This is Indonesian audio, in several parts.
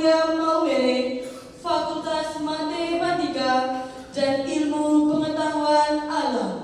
Claudia Maumere, Fakultas Matematika dan Ilmu Pengetahuan Alam.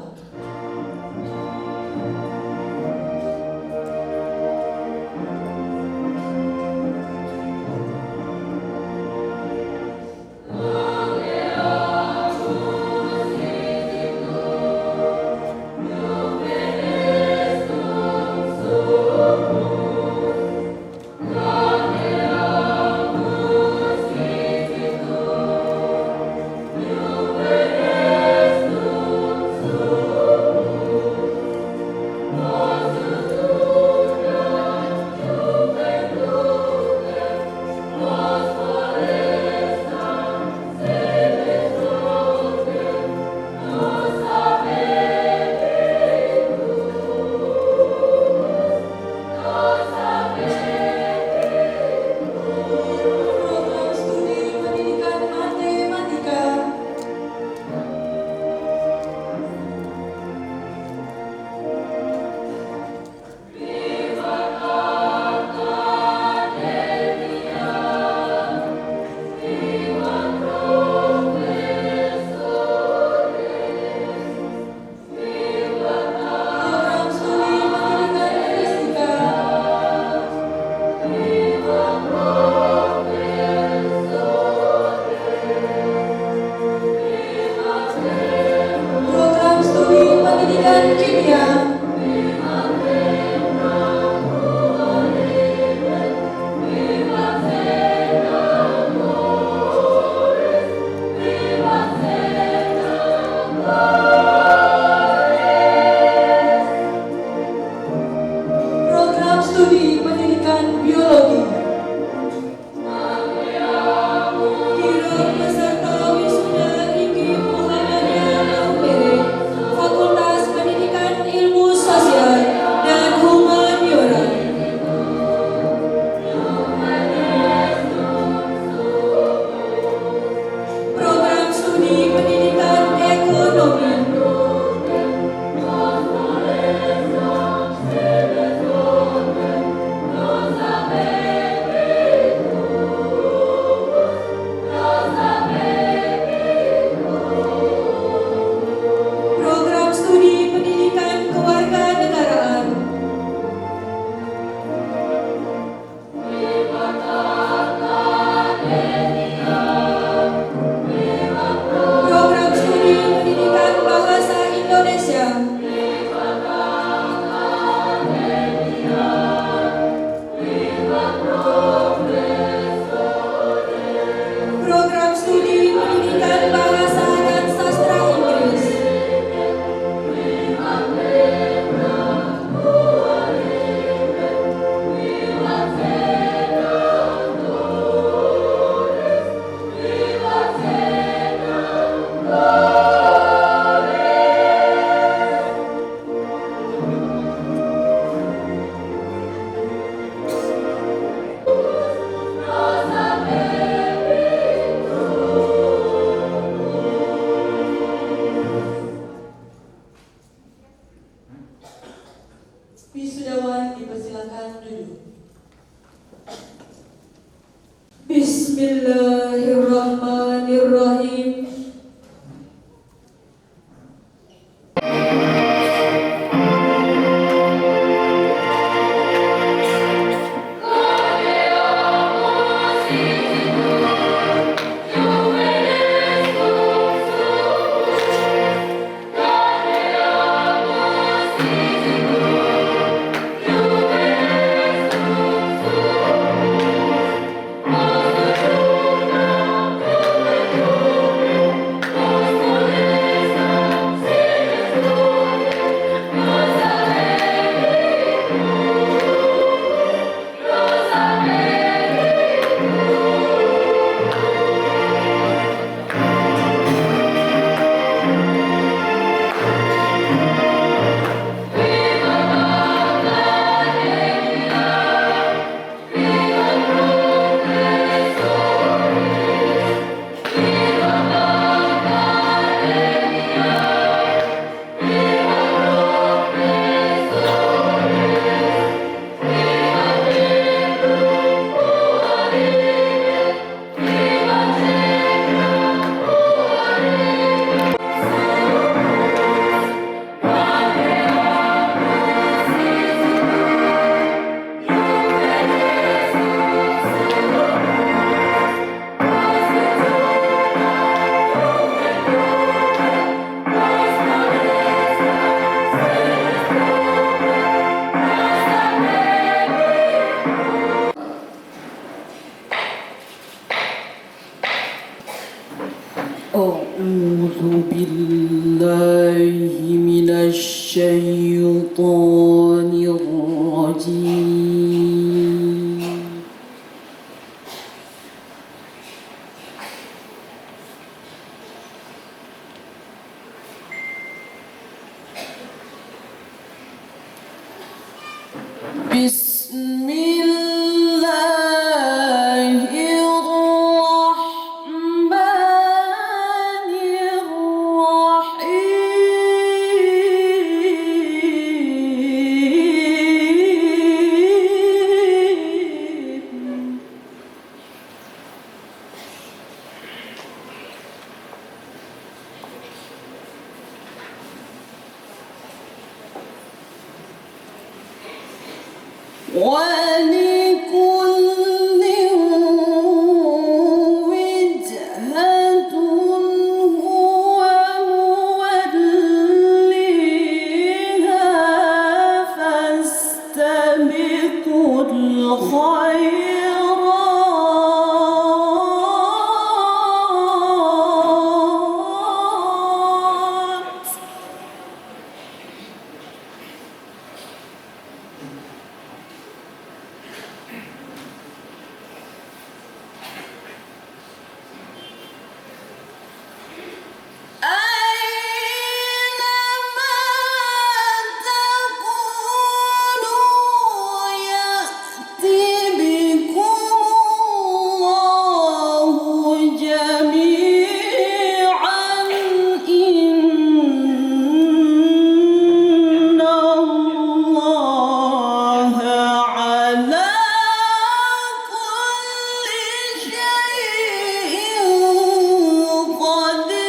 Studi Pendidikan Biologi. Kira peserta wisuda Iki Muhammadiyah Maumere, Fakultas Pendidikan Ilmu Sosial dan Humaniora. Program Studi Pendidikan Ekonomi. Program Studi Pendidikan Kewarganegaraan. Program Studi Pendidikan Bahasa Indonesia. Program Studi Pendidikan Bahasa dan Sastra Inggris. Wisudawan dipersilakan duduk. Bismillahirrahmanirrahim. أعوذ بالله من الشيطان الرجيم. بسم الله الرحمن الرحيم. ولكل وجهة هو موليها فاستبقوا الخيرات. أينما تكونوا يأتي بكم الله جميعا إن الله على كل شيء قدير.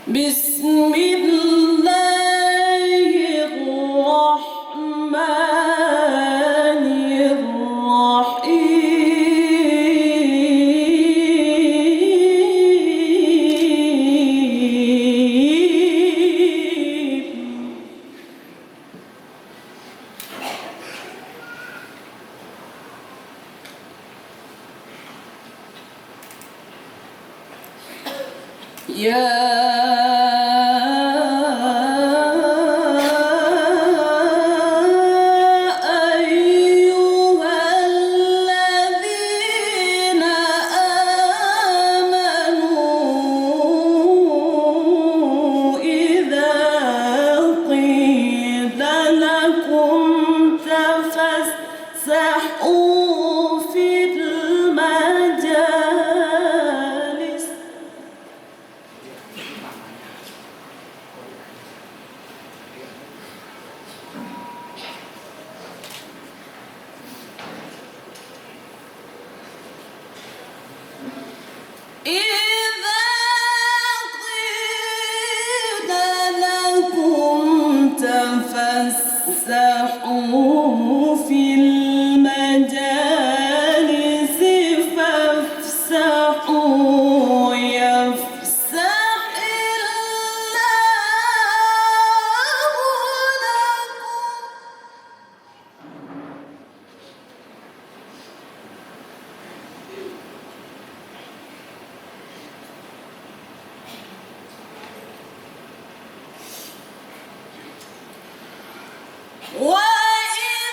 بسم الله الرحمن الرحيم. يا أيها الذين آمنوا إذا قيل لكم تفسحوا في المجالس إذا قيل لكم تفسحوا في المجالس فافسحوا يفسح الله لكم. وإذا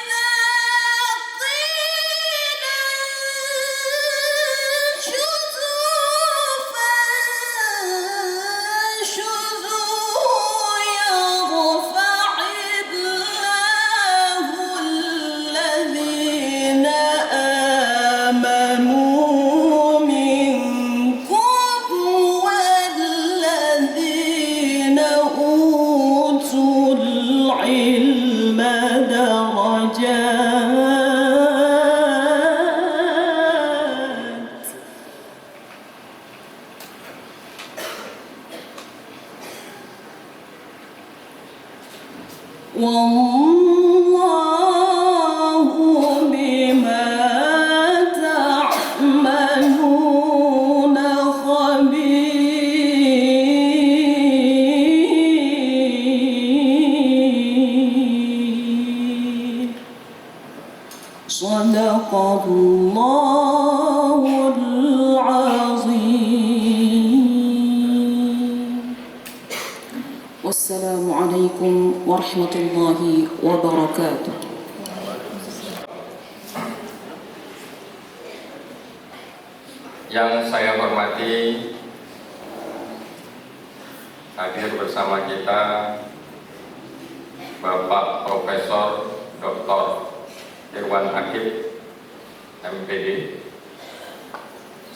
Sadaqallahul azim. Wassalamualaikum warahmatullahi wabarakatuh. Yang saya hormati, hadir bersama kita Bapak Profesor Dr. Irwan Akib, MPD,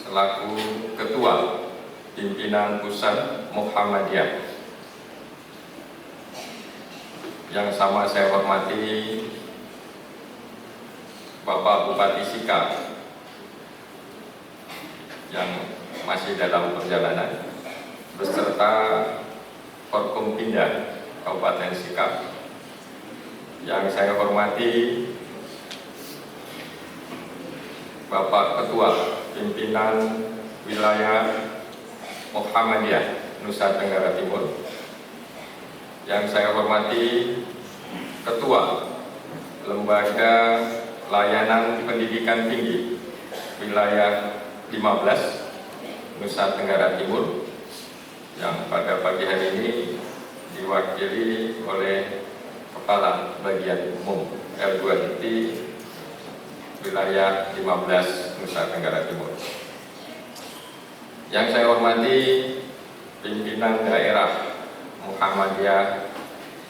selaku Ketua Pimpinan Pusat Muhammadiyah. Yang sama saya hormati Bapak Bupati Sika yang masih dalam perjalanan, beserta Forkompinda Kabupaten Sikap. Yang saya hormati Bapak Ketua Pimpinan Wilayah Muhammadiyah Nusa Tenggara Timur. Yang saya hormati Ketua Lembaga Layanan Pendidikan Tinggi Wilayah 15 Nusa Tenggara Timur, yang pada pagi hari ini diwakili oleh Kepala Bagian Umum R2 Wilayah 15 Nusa Tenggara Timur. Yang saya hormati pimpinan daerah Muhammadiyah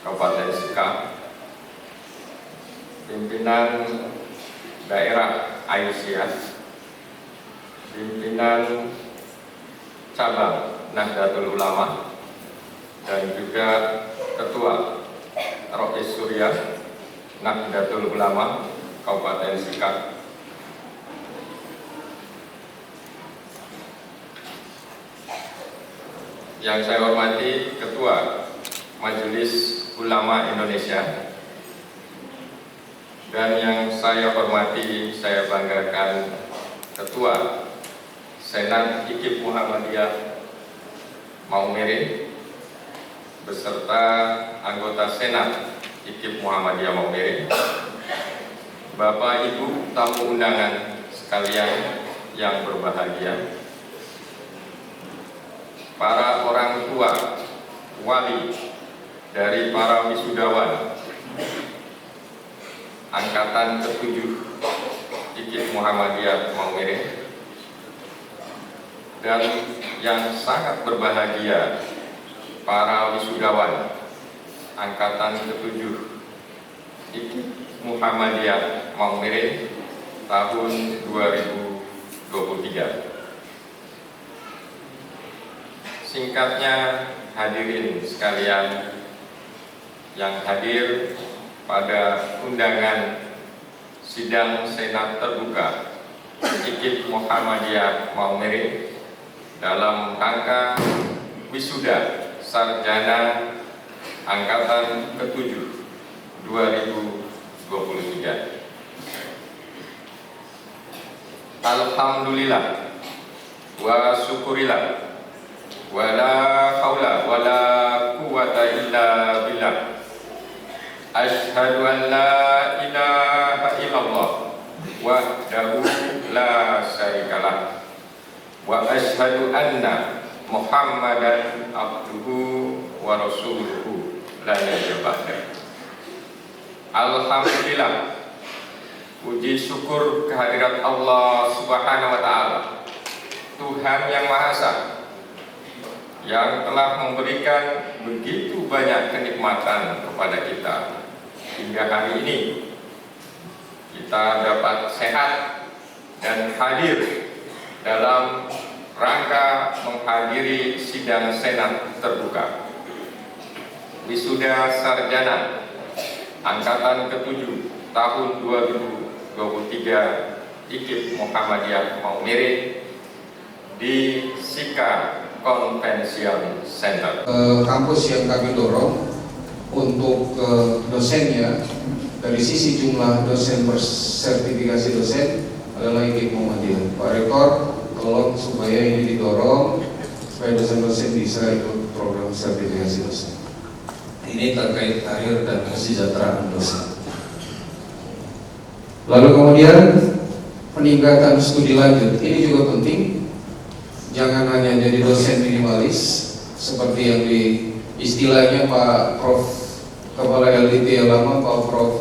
Kabupaten Sikap, pimpinan daerah Aisyah, pimpinan cabang Nahdlatul Ulama, dan juga Ketua Rois Surya Nahdlatul Ulama Kabupaten Sikap. Yang saya hormati Ketua Majelis Ulama Indonesia, dan yang saya hormati, saya banggakan Ketua Senat IKIP Muhammadiyah Maumere, beserta anggota Senat IKIP Muhammadiyah Maumere, Bapak Ibu tamu undangan sekalian yang berbahagia, para orang tua wali dari para wisudawan angkatan ke-7 IKIP Muhammadiyah Maumere, dan yang sangat berbahagia para wisudawan angkatan ke-7 IKIP Muhammadiyah Maumere tahun 2023. Singkatnya, hadirin sekalian yang hadir pada undangan sidang Senat terbuka IKIP Muhammadiyah Maumere dalam rangka wisuda sarjana angkatan ke-7 2023. Alhamdulillah wa syukurillah wa la haula wa la quwata illa billah. Asyhadu an la ilaha illallah wahdahu la syarikalah wa asyhadu anna Muhammadan abduhu wa rasuluhu la nabiyya ba'da. Alhamdulillah, puji syukur kehadirat Allah Subhanahu wa taala, Tuhan yang Maha Esa, yang telah memberikan begitu banyak kenikmatan kepada kita hingga hari ini kita dapat sehat dan hadir dalam rangka menghadiri sidang Senat terbuka wisuda sarjana angkatan ke-7 tahun 2023 IKIP Muhammadiyah Maumere di Sika Convention Center. Kampus yang kami dorong untuk dosennya, dari sisi jumlah dosen sertifikasi dosen adalah IKIP Muhammadiyah. Pak Rektor, tolong supaya ini didorong supaya dosen-dosen bisa ikut program sertifikasi dosen. Ini terkait karir dan kesejahteraan dosen. Lalu kemudian peningkatan studi lanjut ini juga penting. Jangan hanya jadi dosen minimalis seperti yang di istilahnya Pak Prof Kepala LDT yang lama, Pak Prof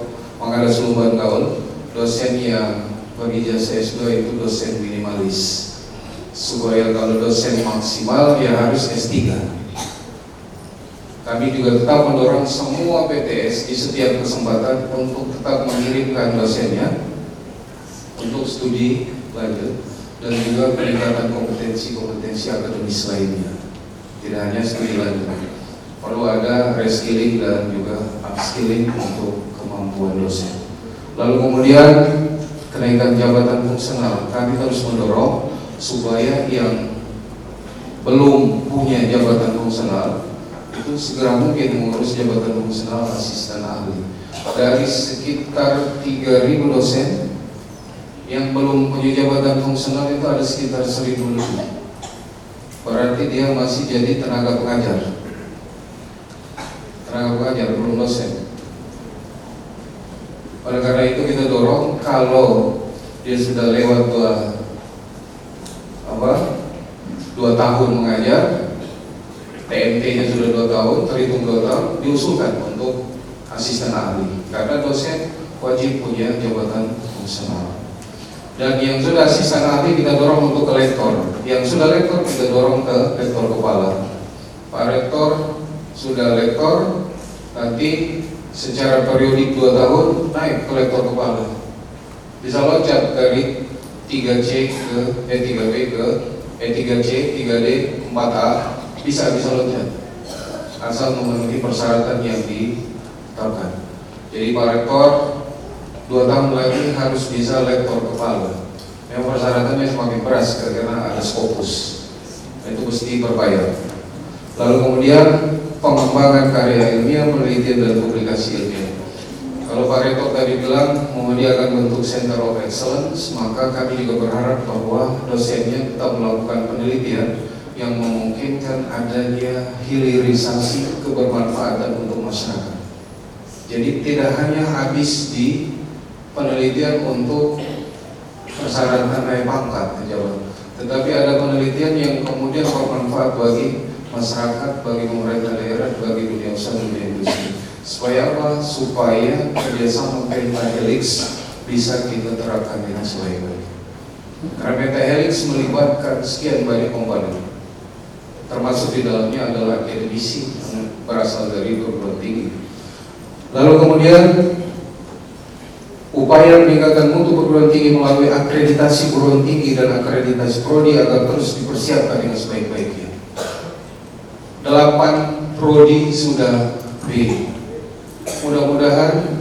Mangada Sulban Kaul, dosen yang berijazah S2 itu dosen minimalis. Supaya kalau dosen maksimal ya harus S3. Kami juga tetap mendorong semua PTS di setiap kesempatan untuk tetap mengirimkan dosennya untuk studi lanjut dan juga peningkatan kompetensi akademis lainnya. Tidak hanya studi lanjut, perlu ada reskilling dan juga upskilling untuk kemampuan dosen. Lalu kemudian kenaikan jabatan fungsional, kami terus mendorong supaya yang belum punya jabatan fungsional itu segera mungkin mengurus jabatan fungsional asisten ahli. Dari sekitar 3.000 dosen yang belum punya jabatan fungsional itu ada sekitar 1.000 lebih. Berarti dia masih jadi tenaga pengajar. Tenaga pengajar belum dosen. Oleh karena itu kita dorong kalau dia sudah lewat 2 tahun mengajar, TMT-nya sudah 2 tahun, terhitung 2 tahun, diusulkan untuk asisten ahli. Karena dosen wajib punya jabatan fungsional. Dan yang sudah asisten ahli kita dorong untuk ke lektor. Yang sudah lektor kita dorong ke lektor kepala. Pak Rektor sudah lektor, nanti secara periodik 2 tahun naik ke lektor kepala. Bisa loncat dari 3C ke 3B ke 3C, 3D, 4A, bisa loncat. Asal memenuhi persyaratan yang ditetapkan. Jadi Pak Rektor 2 tahun lagi harus bisa lektor kepala. Yang persyaratannya semakin berat karena ada Scopus. Itu mesti berbayar. Lalu kemudian pengembangan karya ilmiah, penelitian dan publikasi ilmiah. Kalau Pak Rektor tadi bilang dia akan bentuk Center of Excellence, maka kami juga berharap bahwa dosennya tetap melakukan penelitian yang memungkinkan adanya hilirisasi kebermanfaatan untuk masyarakat. Jadi tidak hanya habis di penelitian untuk persyaratan naik pangkat pejabat, tetapi ada penelitian yang kemudian bermanfaat bagi masyarakat, bagi pemerintah daerah, bagi dunia usaha, dunia industri. Supaya apa? Supaya kerjasama pentahelix bisa kita terapkan dengan sebaik-baiknya. Karena pentahelix melibatkan sekian banyak komponen, termasuk di dalamnya adalah akademisi yang berasal dari perguruan tinggi. Lalu kemudian upaya meningkatkan mutu perguruan tinggi melalui akreditasi perguruan tinggi dan akreditasi prodi agar terus dipersiapkan dengan sebaik-baiknya. 8 prodi sudah B. Mudah-mudahan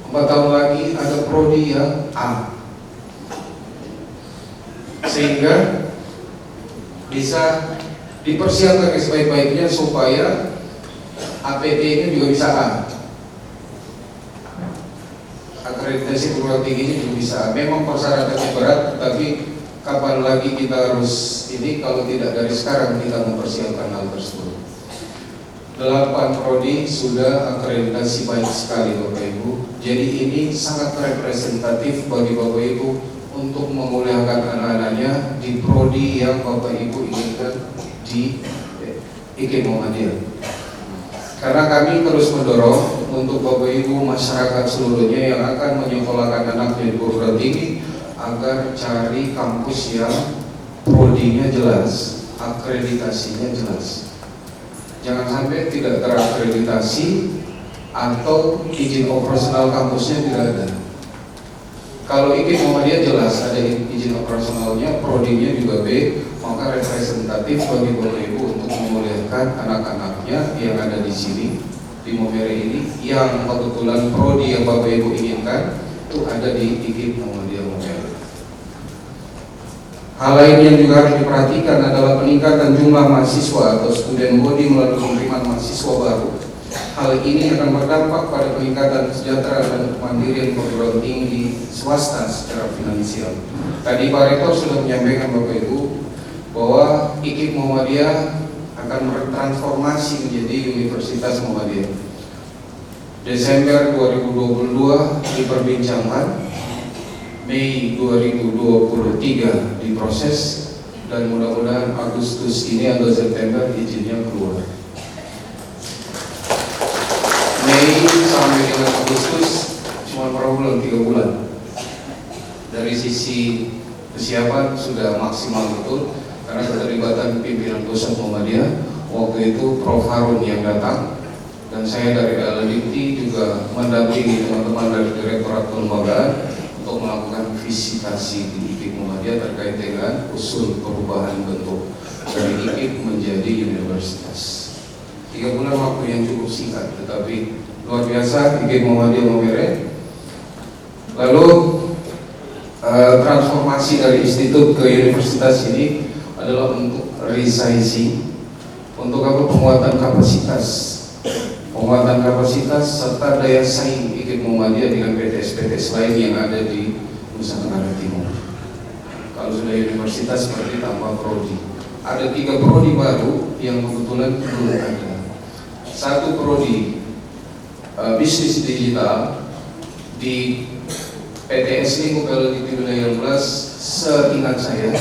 4 tahun lagi ada prodi yang A, sehingga bisa dipersiapkan sebaik-baiknya supaya APT-nya juga bisa A. Akreditasi perguruan tingginya juga bisa A. Memang persyaratannya berat, tapi kapan lagi kita harus ini kalau tidak dari sekarang kita mempersiapkan hal tersebut. 8 prodi sudah akreditasi baik sekali Bapak Ibu. Jadi ini sangat representatif bagi Bapak Ibu untuk memuliakan anak-anaknya di prodi yang Bapak Ibu inginkan di IKIP Muhammadiyah. Karena kami terus mendorong untuk Bapak Ibu masyarakat seluruhnya yang akan menyekolahkan anaknya di perguruan tinggi agar cari kampus yang prodinya jelas, akreditasinya jelas. Jangan sampai tidak terakreditasi atau izin operasional kampusnya tidak ada. Kalau IKIP Muhammadiyah jelas ada izin operasionalnya, prodinya juga B, maka representatif bagi Bapak Ibu untuk memuliakan anak-anaknya yang ada di sini di Momere ini, yang kebetulan prodi yang Bapak Ibu inginkan itu ada di IKIP Muhammadiyah Momere. Hal lain yang juga harus diperhatikan adalah peningkatan jumlah mahasiswa atau student body melalui penerimaan mahasiswa baru. Hal ini akan berdampak pada peningkatan kesejahteraan dan kemandirian perguruan tinggi swasta secara finansial. Tadi Pak Rektor sudah menyampaikan Bapak Ibu bahwa IKIP Muhammadiyah akan bertransformasi menjadi Universitas Muhammadiyah. Desember 2022 diperbincangkan Mei 2023 diproses, dan mudah-mudahan Agustus ini atau September izinnya keluar. Mei sampai dengan Agustus cuma berapa bulan? 3 bulan. Dari sisi kesiapan sudah maksimal betul, karena keterlibatan pimpinan pusat Muhammadiyah. Waktu itu Prof. Harun yang datang, dan saya dari LDIPTI juga mendampingi teman-teman dari Direktorat Kelembagaan untuk melakukan visitasi di IKIP Muhammadiyah terkait dengan usul perubahan bentuk dari IKIP menjadi universitas. 3 bulan waktu yang cukup singkat, tetapi luar biasa IKIP Muhammadiyah Maumere. Lalu transformasi dari institut ke universitas ini adalah untuk resizing, untuk apa? Penguatan kapasitas serta daya saing IKIP Muhammadiyah dengan PTS-PTS lain yang ada di Nusa Tenggara Timur. Kalau sudah universitas seperti tambah prodi. Ada 3 prodi baru yang kebetulan belum ada. Satu prodi bisnis digital di PTS Lingkup LDIPTI Wilayah 11, seingat saya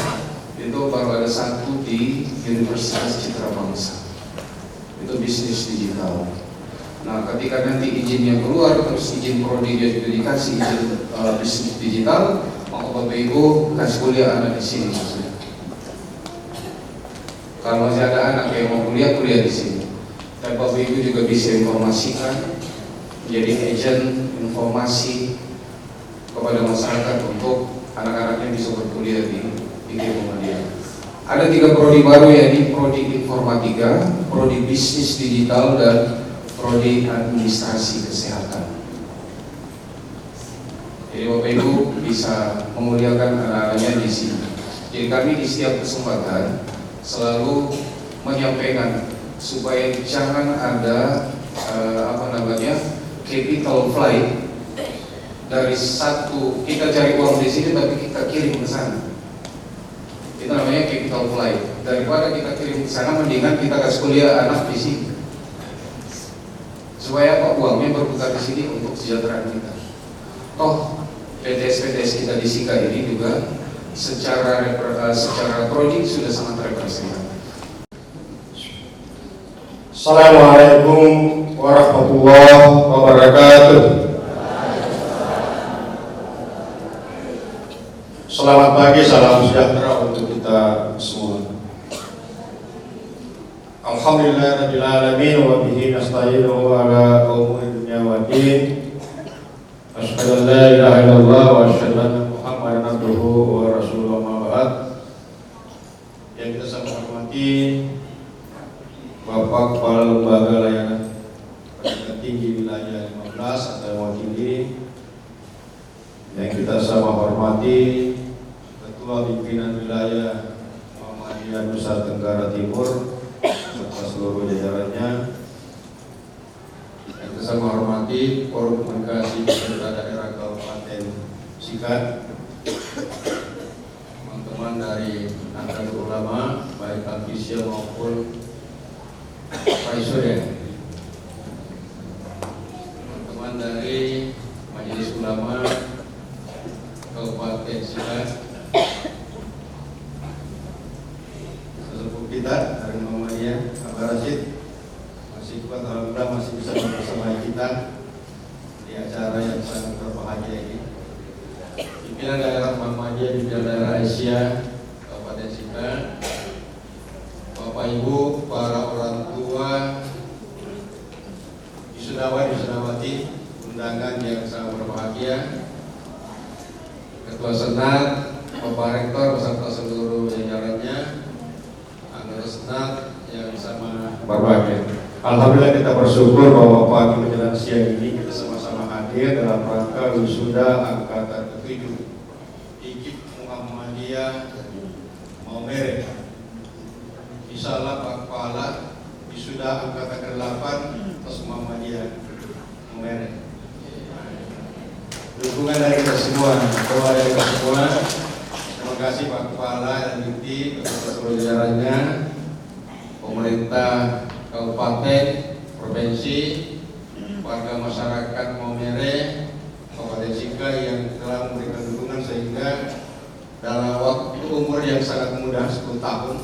itu baru ada satu di Universitas Citra Bangsa, itu bisnis digital. Nah, ketika nanti izinnya keluar, terus izin prodi dia juga dikasih izin bisnis digital, maka Bapak Ibu kasih kuliah anak di sini. Kalau masih ada anak yang mau kuliah di sini. Dan Bapak Ibu juga bisa informasikan, jadi agent informasi kepada masyarakat untuk anak-anaknya bisa berkuliah di IKIP Muhammadiyah. Ada 3 prodi baru, yaitu prodi informatika, prodi bisnis digital, dan prodi administrasi kesehatan. Jadi Bapak Ibu bisa memuliakan anak-anaknya di sini. Jadi kami di setiap kesempatan selalu menyampaikan supaya jangan ada capital flight dari satu, kita cari uang di sini tapi kita kirim ke sana. Itu namanya capital flight. Daripada kita kirim ke sana, mendingan kita kasih kuliah anak di sini. Supaya apa? Uangnya berputar di sini untuk kesejahteraan kita. Toh PTS kita di Sika ini juga secara prodi sudah sangat representatif. Assalamualaikum warahmatullahi wabarakatuh. Selamat pagi, salam sejahtera untuk kita semua. Alhamdulillahirabbil alamin wa bihi nasta'inu ala umuri dunya waddin. Asyhadu an la ilaha illallah wa asyhadu anna Muhammadan abduhu wa rasuluhu ma ba'd. Yang kita sama hormati Bapak Kepala Lembaga Layanan Pendidikan Tinggi Wilayah 15 atau mewakili, yang kita sama hormati Ketua Pimpinan Wilayah Muhammadiyah Nusa Tenggara Timur serta seluruh jajarannya, yang kita sama hormati Forum Komunikasi Pemerintah Daerah Kabupaten Sika, teman-teman dari Nahdlatul Ulama baik Al-Fisya maupun Paisuri, teman-teman dari Majelis Ulama Kabupaten Sika, sesepuh kita dari Muhammadiyah, Abah Rashid, masih kuat, alhamdulillah masih bisa bersama kita di acara yang sangat berbahagia ini. Pimpinan daerah Muhammadiyah, pimpinan daerah Asia Kabupaten Sika, Bapak Ibu, para orang tua, wisudawan wisudawati undangan yang sangat berbahagia, Ketua Senat, Bapak Rektor beserta seluruh jajarannya, anggota Senat yang sama berbahagia. Alhamdulillah kita bersyukur bahwa pagi menjelang siang ini kita sama-sama hadir dalam rangka wisuda angkatan ke-7 IKIP Muhammadiyah Maumere. Insyaallah Pak Kepala wisuda angkatan ke-8 atas Muhammadiyah Maumere. Dukungan dari kita semua, doa dari kita semua. Terima kasih Pak Kepala LDIPTI beserta seluruh jajarannya, pemerintah kabupaten, provinsi, warga masyarakat Maumere, Kabupaten Sika yang telah memberikan dukungan sehingga dalam waktu umur yang sangat muda 10 tahun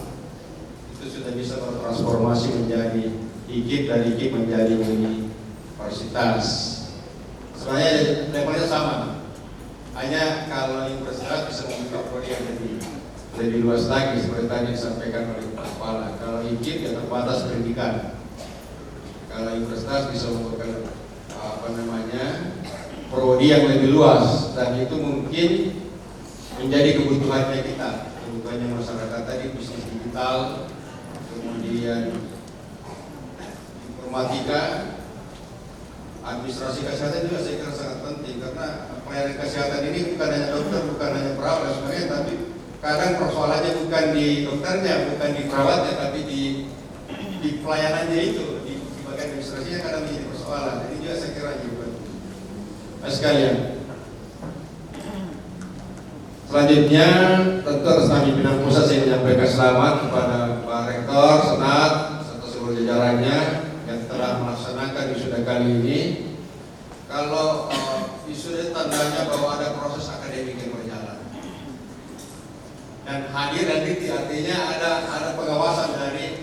itu sudah bisa bertransformasi menjadi IKIP, dari IKIP menjadi universitas. Sebenarnya levelnya sama, hanya kalau universitas bisa membuka prodi yang lebih luas lagi seperti tadi disampaikan oleh Pak Kepala. Kalau IKIP ya terbatas pendidikan. Kalau universitas bisa membuka prodi yang lebih luas, dan itu mungkin menjadi kebutuhannya kita, kebutuhannya masyarakat tadi, bisnis digital, kemudian informatika, administrasi kesehatan juga saya kira sangat penting, karena pelayanan kesehatan ini bukan hanya dokter, bukan hanya perawat dan sebagainya, tapi kadang persoalannya bukan di dokternya, bukan di perawatnya, tapi di pelayanannya itu, di bagian administrasinya kadang menjadi persoalan. Ini juga saya kira juga. Mas sekalian, selanjutnya tentu atas nama pimpinan pusat saya menyampaikan selamat kepada Pak Rektor, Senat, serta seluruh jajarannya yang telah melaksanakan wisuda kali ini. Kalau wisuda tandanya bahwa ada proses akademik yang berjalan, dan hadir dan diti artinya ada pengawasan dari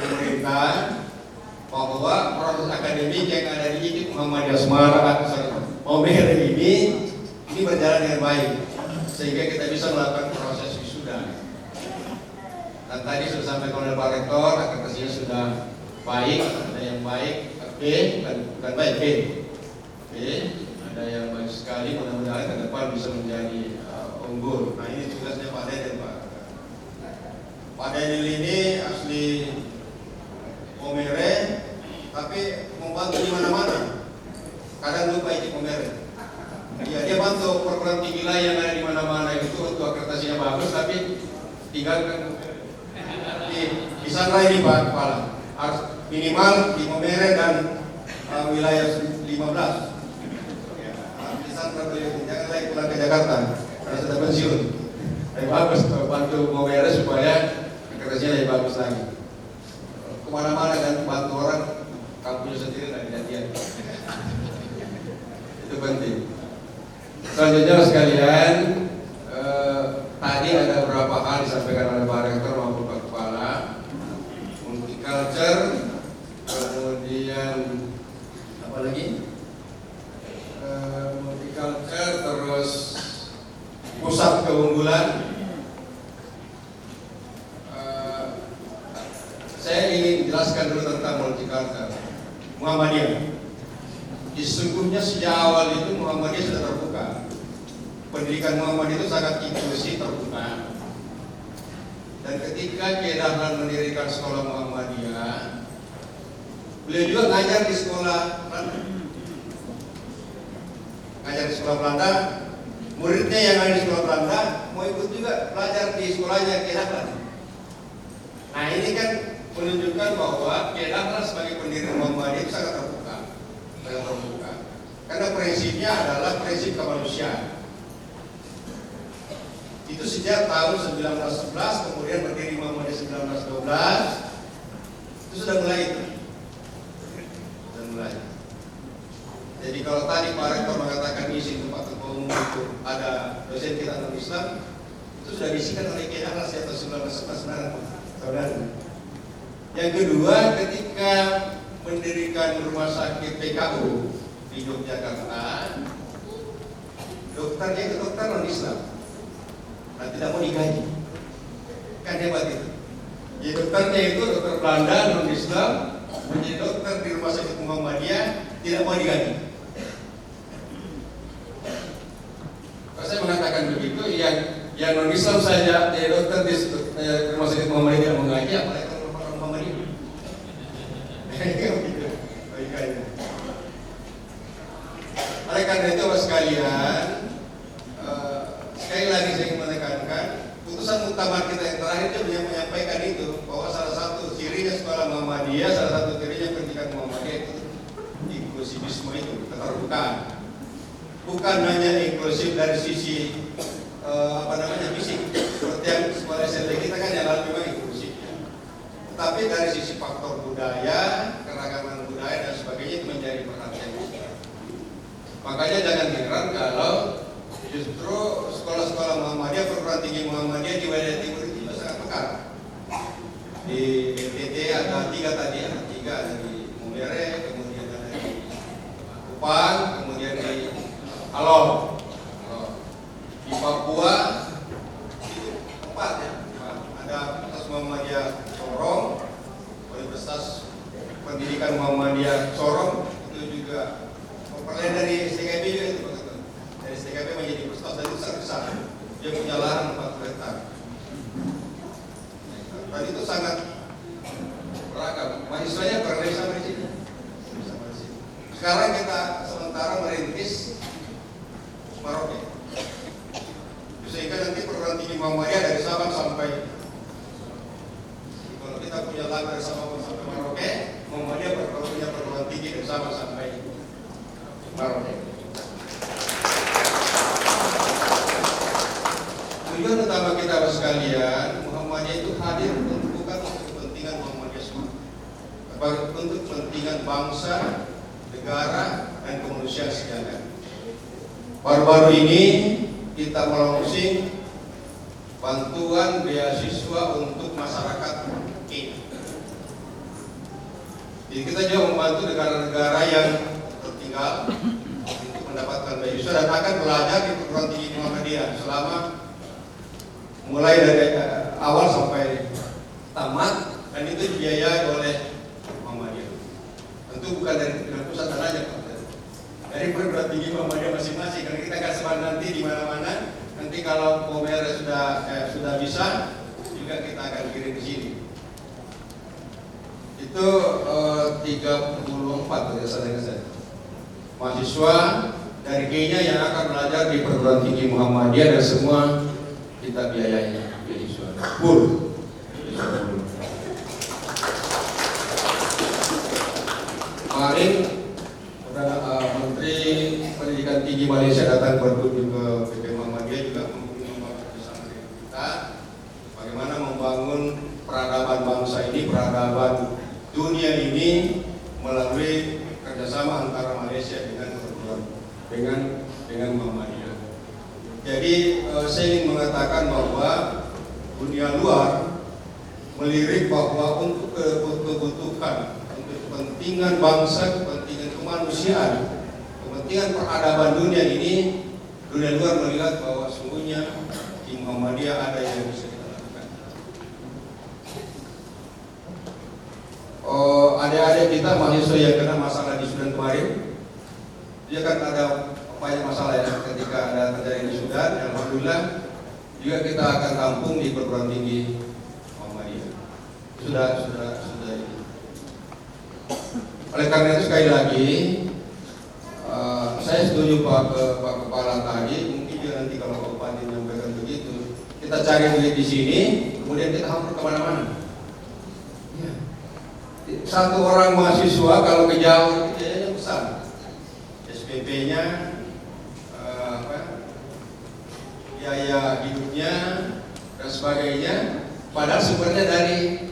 pemerintah bahwa proses akademik yang ada di IKIP Muhammadiyah Semarang Maumere ini berjalan dengan baik, sehingga kita bisa melakukan proses wisuda. Dan tadi sudah disampaikan oleh Pak Rektor, akreditasinya sudah baik, ada yang baik B dan bukan baik B, ada yang baik sekali. Mudah-mudahan ke depan bisa menjadi unggul. Nah, ini tugasnya Pak Daniel. Pak Daniel ini asli Maumere, tapi membantu di mana-mana. Kadang lupa IKIP Maumere. Ya, dia bantu perguruan tinggi lain yang ada di mana-mana itu untuk akreditasinya bagus, tapi tinggal di sana ini Pak Kepala harus minimal di Maumere dan wilayah 15. Ya, di sana jangan lagi pulang ke Jakarta karena sudah pensiun. Lebih bagus bantu Maumere supaya akreditasinya lebih bagus lagi. Kemana-mana dan bantu orang kampusnya sendiri dan jadian. Itu penting. Selanjutnya sekalian, tadi ada beberapa hal disampaikan oleh Pak Rektor maupun Pak Kepala, multiculture, kemudian apa lagi? Multiculture, terus pusat keunggulan. Saya ingin jelaskan dulu tentang multiculture. Muhammadiyah. Sesungguhnya sejak awal itu Muhammadiyah sudah terbuka. Pendidikan Muhammadiyah itu sangat inklusif, terbuka. Dan ketika Kiai Dahlan mendirikan sekolah Muhammadiyah, beliau juga ngajar di sekolah Belanda. Ngajar di sekolah Belanda, muridnya yang ada di sekolah Belanda mau ikut juga belajar di sekolahnya Kiai Dahlan. Nah, ini kan menunjukkan bahwa Kiai Dahlan sebagai pendiri Muhammadiyah itu sangat terbuka. Karena prinsipnya adalah prinsip kemanusiaan. Itu sejak tahun 1911, kemudian berdiri Muhammadiyah 1912, itu sudah mulai itu. Sudah mulai. Jadi kalau tadi Pak Rektor mengatakan isi tempat ketua umum itu ada dosen kita non-Islam, itu sudah diisikan oleh Kiai Dahlan sejak tahun 1911, saudara. Yang kedua, ketika mendirikan rumah sakit PKU di Yogyakarta, dokternya itu dokter non-Islam, nah tidak mau digaji, kan hebat itu. Jadi dokternya itu dokter Belanda non-Islam, menjadi dokter di rumah sakit Muhammadiyah, tidak mau digaji. Kalau saya mengatakan begitu, yang non-Islam saja jadi dokter di rumah sakit Muhammadiyah tidak mau gaji, apalagi orang Muhammadiyah. Oleh karena itu Bapak sekalian, sekali lagi saya ingin menekankan putusan muktamar kita yang terakhir dia menyampaikan itu, bahwa salah satu cirinya sekolah Muhammadiyah, salah satu cirinya pendidikan Muhammadiyah itu inklusifisme, itu keterbukaan. Bukan hanya inklusif dari sisi fisik, seperti yang sekolah SMP kita kan yang memang inklusif, tapi dari sisi faktor budaya, keragaman budaya dan sebagainya itu menjadi perhatian kita. Makanya jangan heran kalau justru sekolah-sekolah Muhammadiyah perguruan Muhammadiyah di wilayah timur itu juga sangat pekat. Di NTT ada 3 tadi ya, 3 ada di Mumere, kemudian ada di Kupang, kemudian di Alor. Di Papua itu 4 ya, ada Universitas Muhammadiyah Sorong, Universitas Pendidikan Muhammadiyah Sorong, itu juga perlahan dari STKB juga itu, dari STKB menjadi universitas dan itu sangat besar. Dia punya lahan 40 hektar. Dan itu sangat beragam. Mahasiswanya berada sama di sini. Sekarang kita sementara merintis Maroke. Sehingga nanti perguruan tinggi Muhammadiyah dari Sabang sampai, kalau kita punya lahan dari Sabang sampai Maroke, Muhammadiyah punya perguruan tinggi dari Sabang sampai Maroke. Tujuan utama kita sekalian, Muhammadiyah itu hadir bukan untuk kepentingan Muhammadiyah semua, tapi untuk kepentingan bangsa, negara, dan kemanusiaan sekalian. Baru-baru ini kita melaunching bantuan beasiswa untuk masyarakat Kenya. Jadi kita juga membantu negara-negara yang tertinggal untuk mendapatkan beasiswa dan akan belajar di perguruan tinggi Muhammadiyah selama mulai dari awal sampai tamat, dan itu dibiayai oleh Muhammadiyah. Tentu bukan dari pusat dananya, Pak. Dari perguruan tinggi Muhammadiyah masing-masing. Karena kita akan sebar nanti di mana-mana. Nanti kalau Pomere sudah bisa, juga kita akan kirim di sini. Itu 34 berdasarkan saya. Mahasiswa dari Kenya yang akan belajar di perguruan tinggi Muhammadiyah dan semua kita biayai beasiswa full. Kemarin Menteri Pendidikan Tinggi Malaysia datang berkunjung ke PP Muhammadiyah juga membahas bersama dengan kita bagaimana membangun peradaban bangsa ini, peradaban dunia ini melalui kerjasama antara Malaysia dengan Muhammadiyah. Jadi saya ingin mengatakan bahwa dunia luar melirik bahwa untuk kebutuhan, untuk kepentingan bangsa, kepentingan kemanusiaan, kepentingan peradaban dunia ini, dunia luar melihat bahwa sungguhnya di Muhammadiyah ada yang bisa kita lakukan. Adik-adik kita mahasiswa yang kena masalah di Sudan kemarin, dia kan ada banyak masalah ya ketika ada terjadi di Sudan. Alhamdulillah juga kita akan tampung di perguruan tinggi Muhammadiyah. Sudah. Oleh karena itu sekali lagi saya setuju Pak Kepala tadi, mungkin juga nanti kalau Pak Bupati menyampaikan begitu, kita cari duit di sini, kemudian kita hampir kemana-mana. Ya. Satu orang mahasiswa kalau ke jauh biayanya besar, SPP-nya, biaya hidupnya dan sebagainya. Padahal sumbernya dari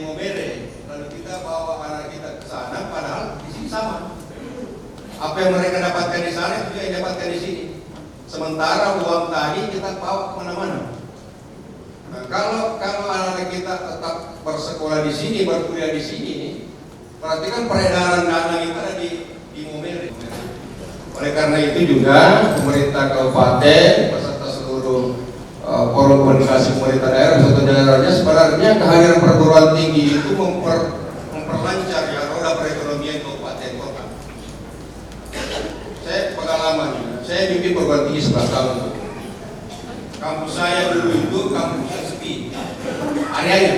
Momere, lalu kita bawa anak kita ke sana, padahal di sini sama. Apa yang mereka dapatkan di sana itu yang dapatkan di sini. Sementara uang tadi kita bawa kemana-mana. Nah, kalau anak kita tetap bersekolah di sini, berkuliah di sini, berarti kan peredaran dana itu ada di Momere. Oleh karena itu juga pemerintah kabupaten beserta seluruh forum komunikasi pemerintah daerah beserta daerahnya sebenarnya kehadiran perguruan tinggi itu memperlancar ya roda perekonomian kabupaten kota. Saya pengalaman, saya bimbing perguruan tinggi 11 tahun. Kampus saya dulu itu kampus yang sepi, areanya.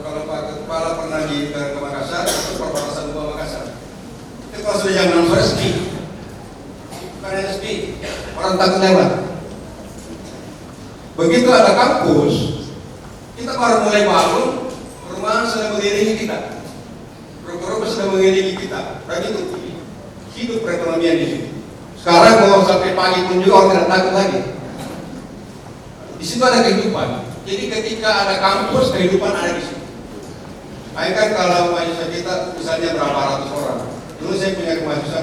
Kalau Pak Kepala pernah ke Makassar, itu perbatasan Gua Makassar. Kalau sudah jam 6 sore sepi, bukan hanya sepi, orang takut lewat. Begitu ada kampus, kita baru mulai bangun, perumahan sudah mengiringi kita, rumah sudah mengiringi kita, dan itu hidup perekonomian di sini. Sekarang mau sampai pagi pun juga orang tidak takut lagi. Di situ ada kehidupan. Jadi ketika ada kampus, kehidupan ada di situ. Nah, kan kalau mahasiswa kita misalnya berapa ratus orang. Dulu saya punya mahasiswa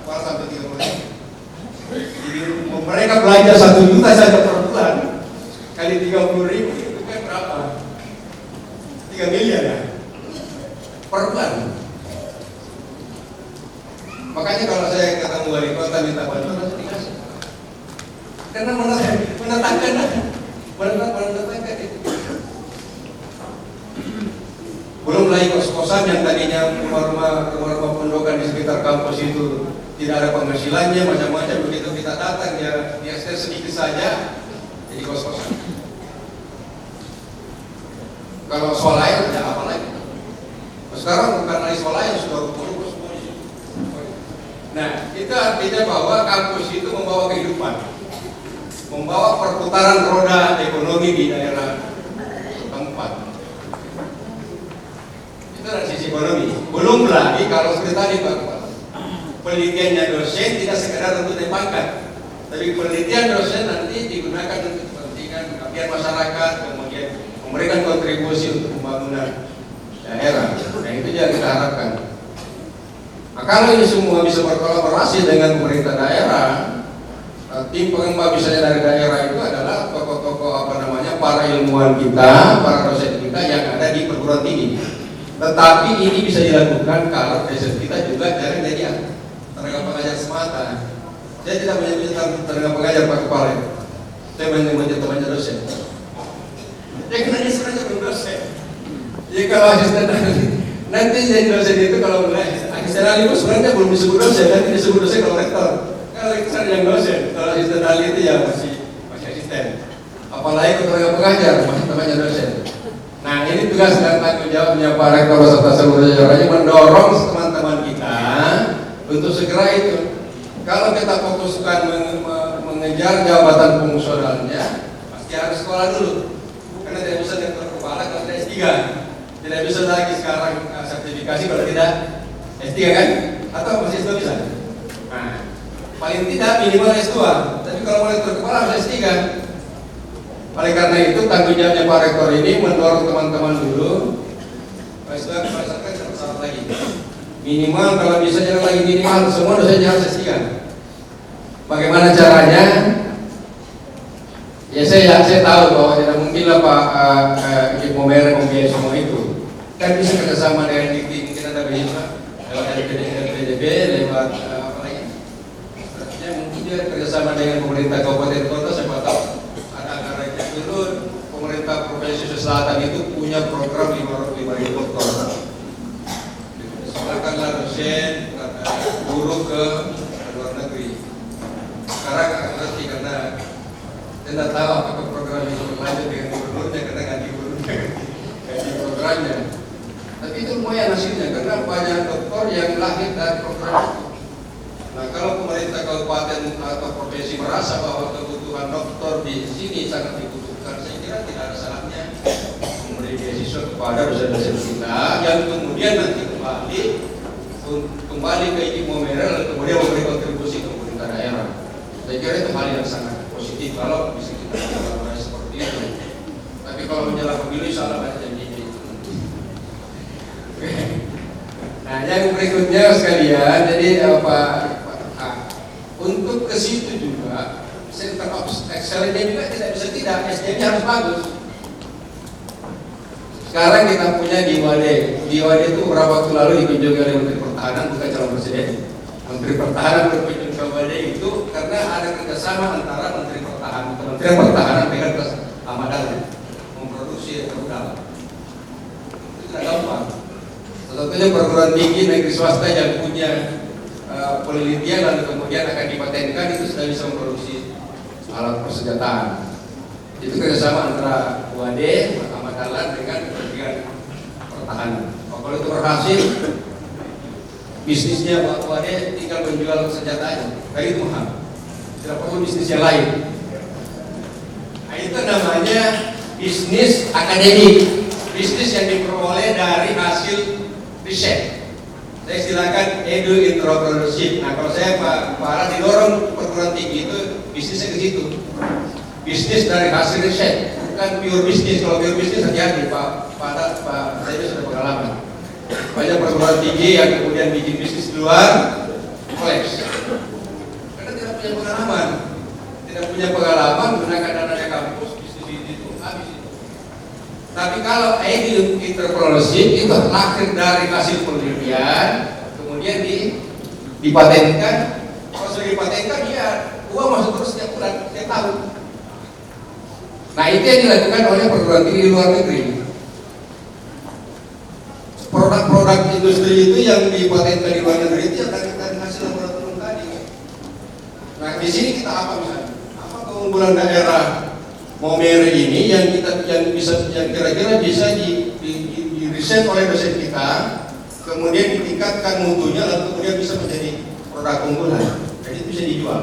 Pak sampai 30 orang. Jadi mereka belajar 1 juta saja per bulan, kali 30.000 itu kan berapa? 3 miliar ya per bulan. Makanya kalau saya ketemu wali kota minta bantuan harus dikasih, karena menetapkan itu. Belum lagi kos-kosan yang tadinya rumah-rumah pondokan di sekitar kampus itu tidak ada penghasilannya, macam-macam. Begitu kita datang ya share sedikit saja jadi kos-kosan. Kalau soal air ya apa lagi? Sekarang bukan lagi soal air, sudah ruko-ruko semua di situ. Nah, itu artinya bahwa kampus itu membawa kehidupan, membawa perputaran roda ekonomi di daerah tempat. Itu dari sisi ekonomi. Belum lagi kalau seperti tadi Pak, penelitiannya dosen tidak sekedar untuk dipangkat, tapi penelitian dosen nanti digunakan untuk kepentingan kepentingan masyarakat, kemudian memberikan kontribusi untuk pembangunan daerah. Nah, itu yang kita harapkan. Nah, kalau ini semua bisa berkolaborasi dengan pemerintah daerah, tim pengembang misalnya dari daerah itu adalah tokoh-tokoh para ilmuwan kita, para dosen kita yang ada di perguruan tinggi. Tetapi ini bisa dilakukan kalau dosen kita juga jangan jadi tenaga pengajar semata. Saya tidak menyebut tenaga pengajar Pak Kepala, saya menyebut tenaga dosen. Yang nanya sebenarnya belum dosen. Jadi kalau asisten nanti jadi dosen itu kalau asisten ahli itu sebenarnya belum disebut dosen, nanti disebut dosen kalau rektor. Kalau rektor yang dosen, kalau asisten ahli itu ya masih asisten. Apalagi tenaga pengajar masih namanya dosen. Nah, ini tugas dan tanggung jawabnya Pak Rektor beserta seluruh jajarannya mendorong teman-teman kita untuk segera itu. Kalau kita fokuskan mengejar jabatan fungsionalnya, pasti harus sekolah dulu. Karena tidak bisa rektor kepala kalau tidak S3. Tidak bisa lagi sekarang sertifikasi kalau tidak S3 kan? Atau masih S2 bisa? Nah, paling tidak minimal S2. Tapi kalau mau rektor kepala harus S3. Oleh karena itu tanggung jawabnya Pak Rektor ini mendorong teman-teman dulu S2 berdasarkan syarat lagi. Minimal kalau bisa jangan lagi minimal semua dosen harus S3. Bagaimana caranya? Ya saya tahu bahwa tidak mungkin lah Pak Ibu Merah membiayai semua itu. Kan bisa kerjasama dengan Dikti, mungkin ada beasiswa lewat LPDB, lewat apa lagi? Ya mungkin juga kerjasama dengan pemerintah kabupaten kota. Siapa tahu ada anggarannya dulu. Pemerintah Provinsi Selatan itu punya program 5.000 dokter. Silakanlah dosen, guru ke luar negeri. Sekarang akan nanti karena saya tidak tahu apakah program itu berlanjut dengan gubernurnya karena ganti gubernurnya, ganti programnya. Tapi itu lumayan hasilnya karena banyak dokter yang lahir dari program itu. Nah, kalau pemerintah kabupaten atau provinsi merasa bahwa kebutuhan dokter di sini sangat dibutuhkan, saya kira tidak ada salahnya memberi beasiswa kepada dosen-dosen kita yang kemudian nanti kembali ke Ibu Merah dan kemudian memberi kontribusi ke pemerintah daerah. Saya kira itu hal yang sangat positif kalau bisa kita lakukan seperti itu. Tapi kalau menjelang pemilu salah aja jadi. Nah, yang berikutnya sekalian, jadi untuk ke situ juga center of excellence juga tidak bisa tidak, SDM harus bagus. Sekarang kita punya di Wade itu beberapa waktu lalu dikunjungi oleh Menteri Pertahanan, bukan calon presiden. Menteri Pertahanan berkunjung ke Wade itu karena ada kerjasama antara Kementerian Pertahanan dengan Ahmad Dahlan memproduksi rudal. Itu tidak gampang. Tentunya perguruan tinggi negeri swasta yang punya penelitian lalu kemudian akan dipatenkan itu sudah bisa memproduksi alat persenjataan. Itu kerjasama antara UAD, Ahmad Dahlan dengan Kementerian Pertahanan. Kalau itu berhasil, bisnisnya UAD tinggal menjual senjatanya, tapi itu mahal. Tidak perlu bisnis yang lain. Nah, itu namanya bisnis akademik, bisnis yang diperoleh dari hasil riset. Saya silakan edu entrepreneurship. Nah, kalau saya para didorong perguruan tinggi itu bisnisnya ke situ. Bisnis dari hasil riset, bukan pure bisnis. Kalau pure bisnis hati-hati Pak saya sudah pengalaman. Banyak perguruan tinggi yang kemudian bikin bisnis di luar kolaps karena tidak punya pengalaman. punya pengalaman gunakan dana kampus bisnis itu habis itu. Tapi kalau entrepreneurship itu lahir dari hasil penelitian, kemudian dipatenkan. Kalau sudah dipatenkan, ya uang masuk terus setiap bulan, setiap tahun. Nah itu yang dilakukan oleh perguruan tinggi di luar negeri. Produk-produk industri itu yang dipatenkan di luar negeri itu yang dari hasil laboratorium tadi. Nah di sini kita apa misalnya? Apa keunggulan daerah Maumere ini yang kira-kira bisa di riset oleh dosen kita, kemudian ditingkatkan mutunya, lalu kemudian bisa menjadi produk unggulan. Jadi itu bisa dijual.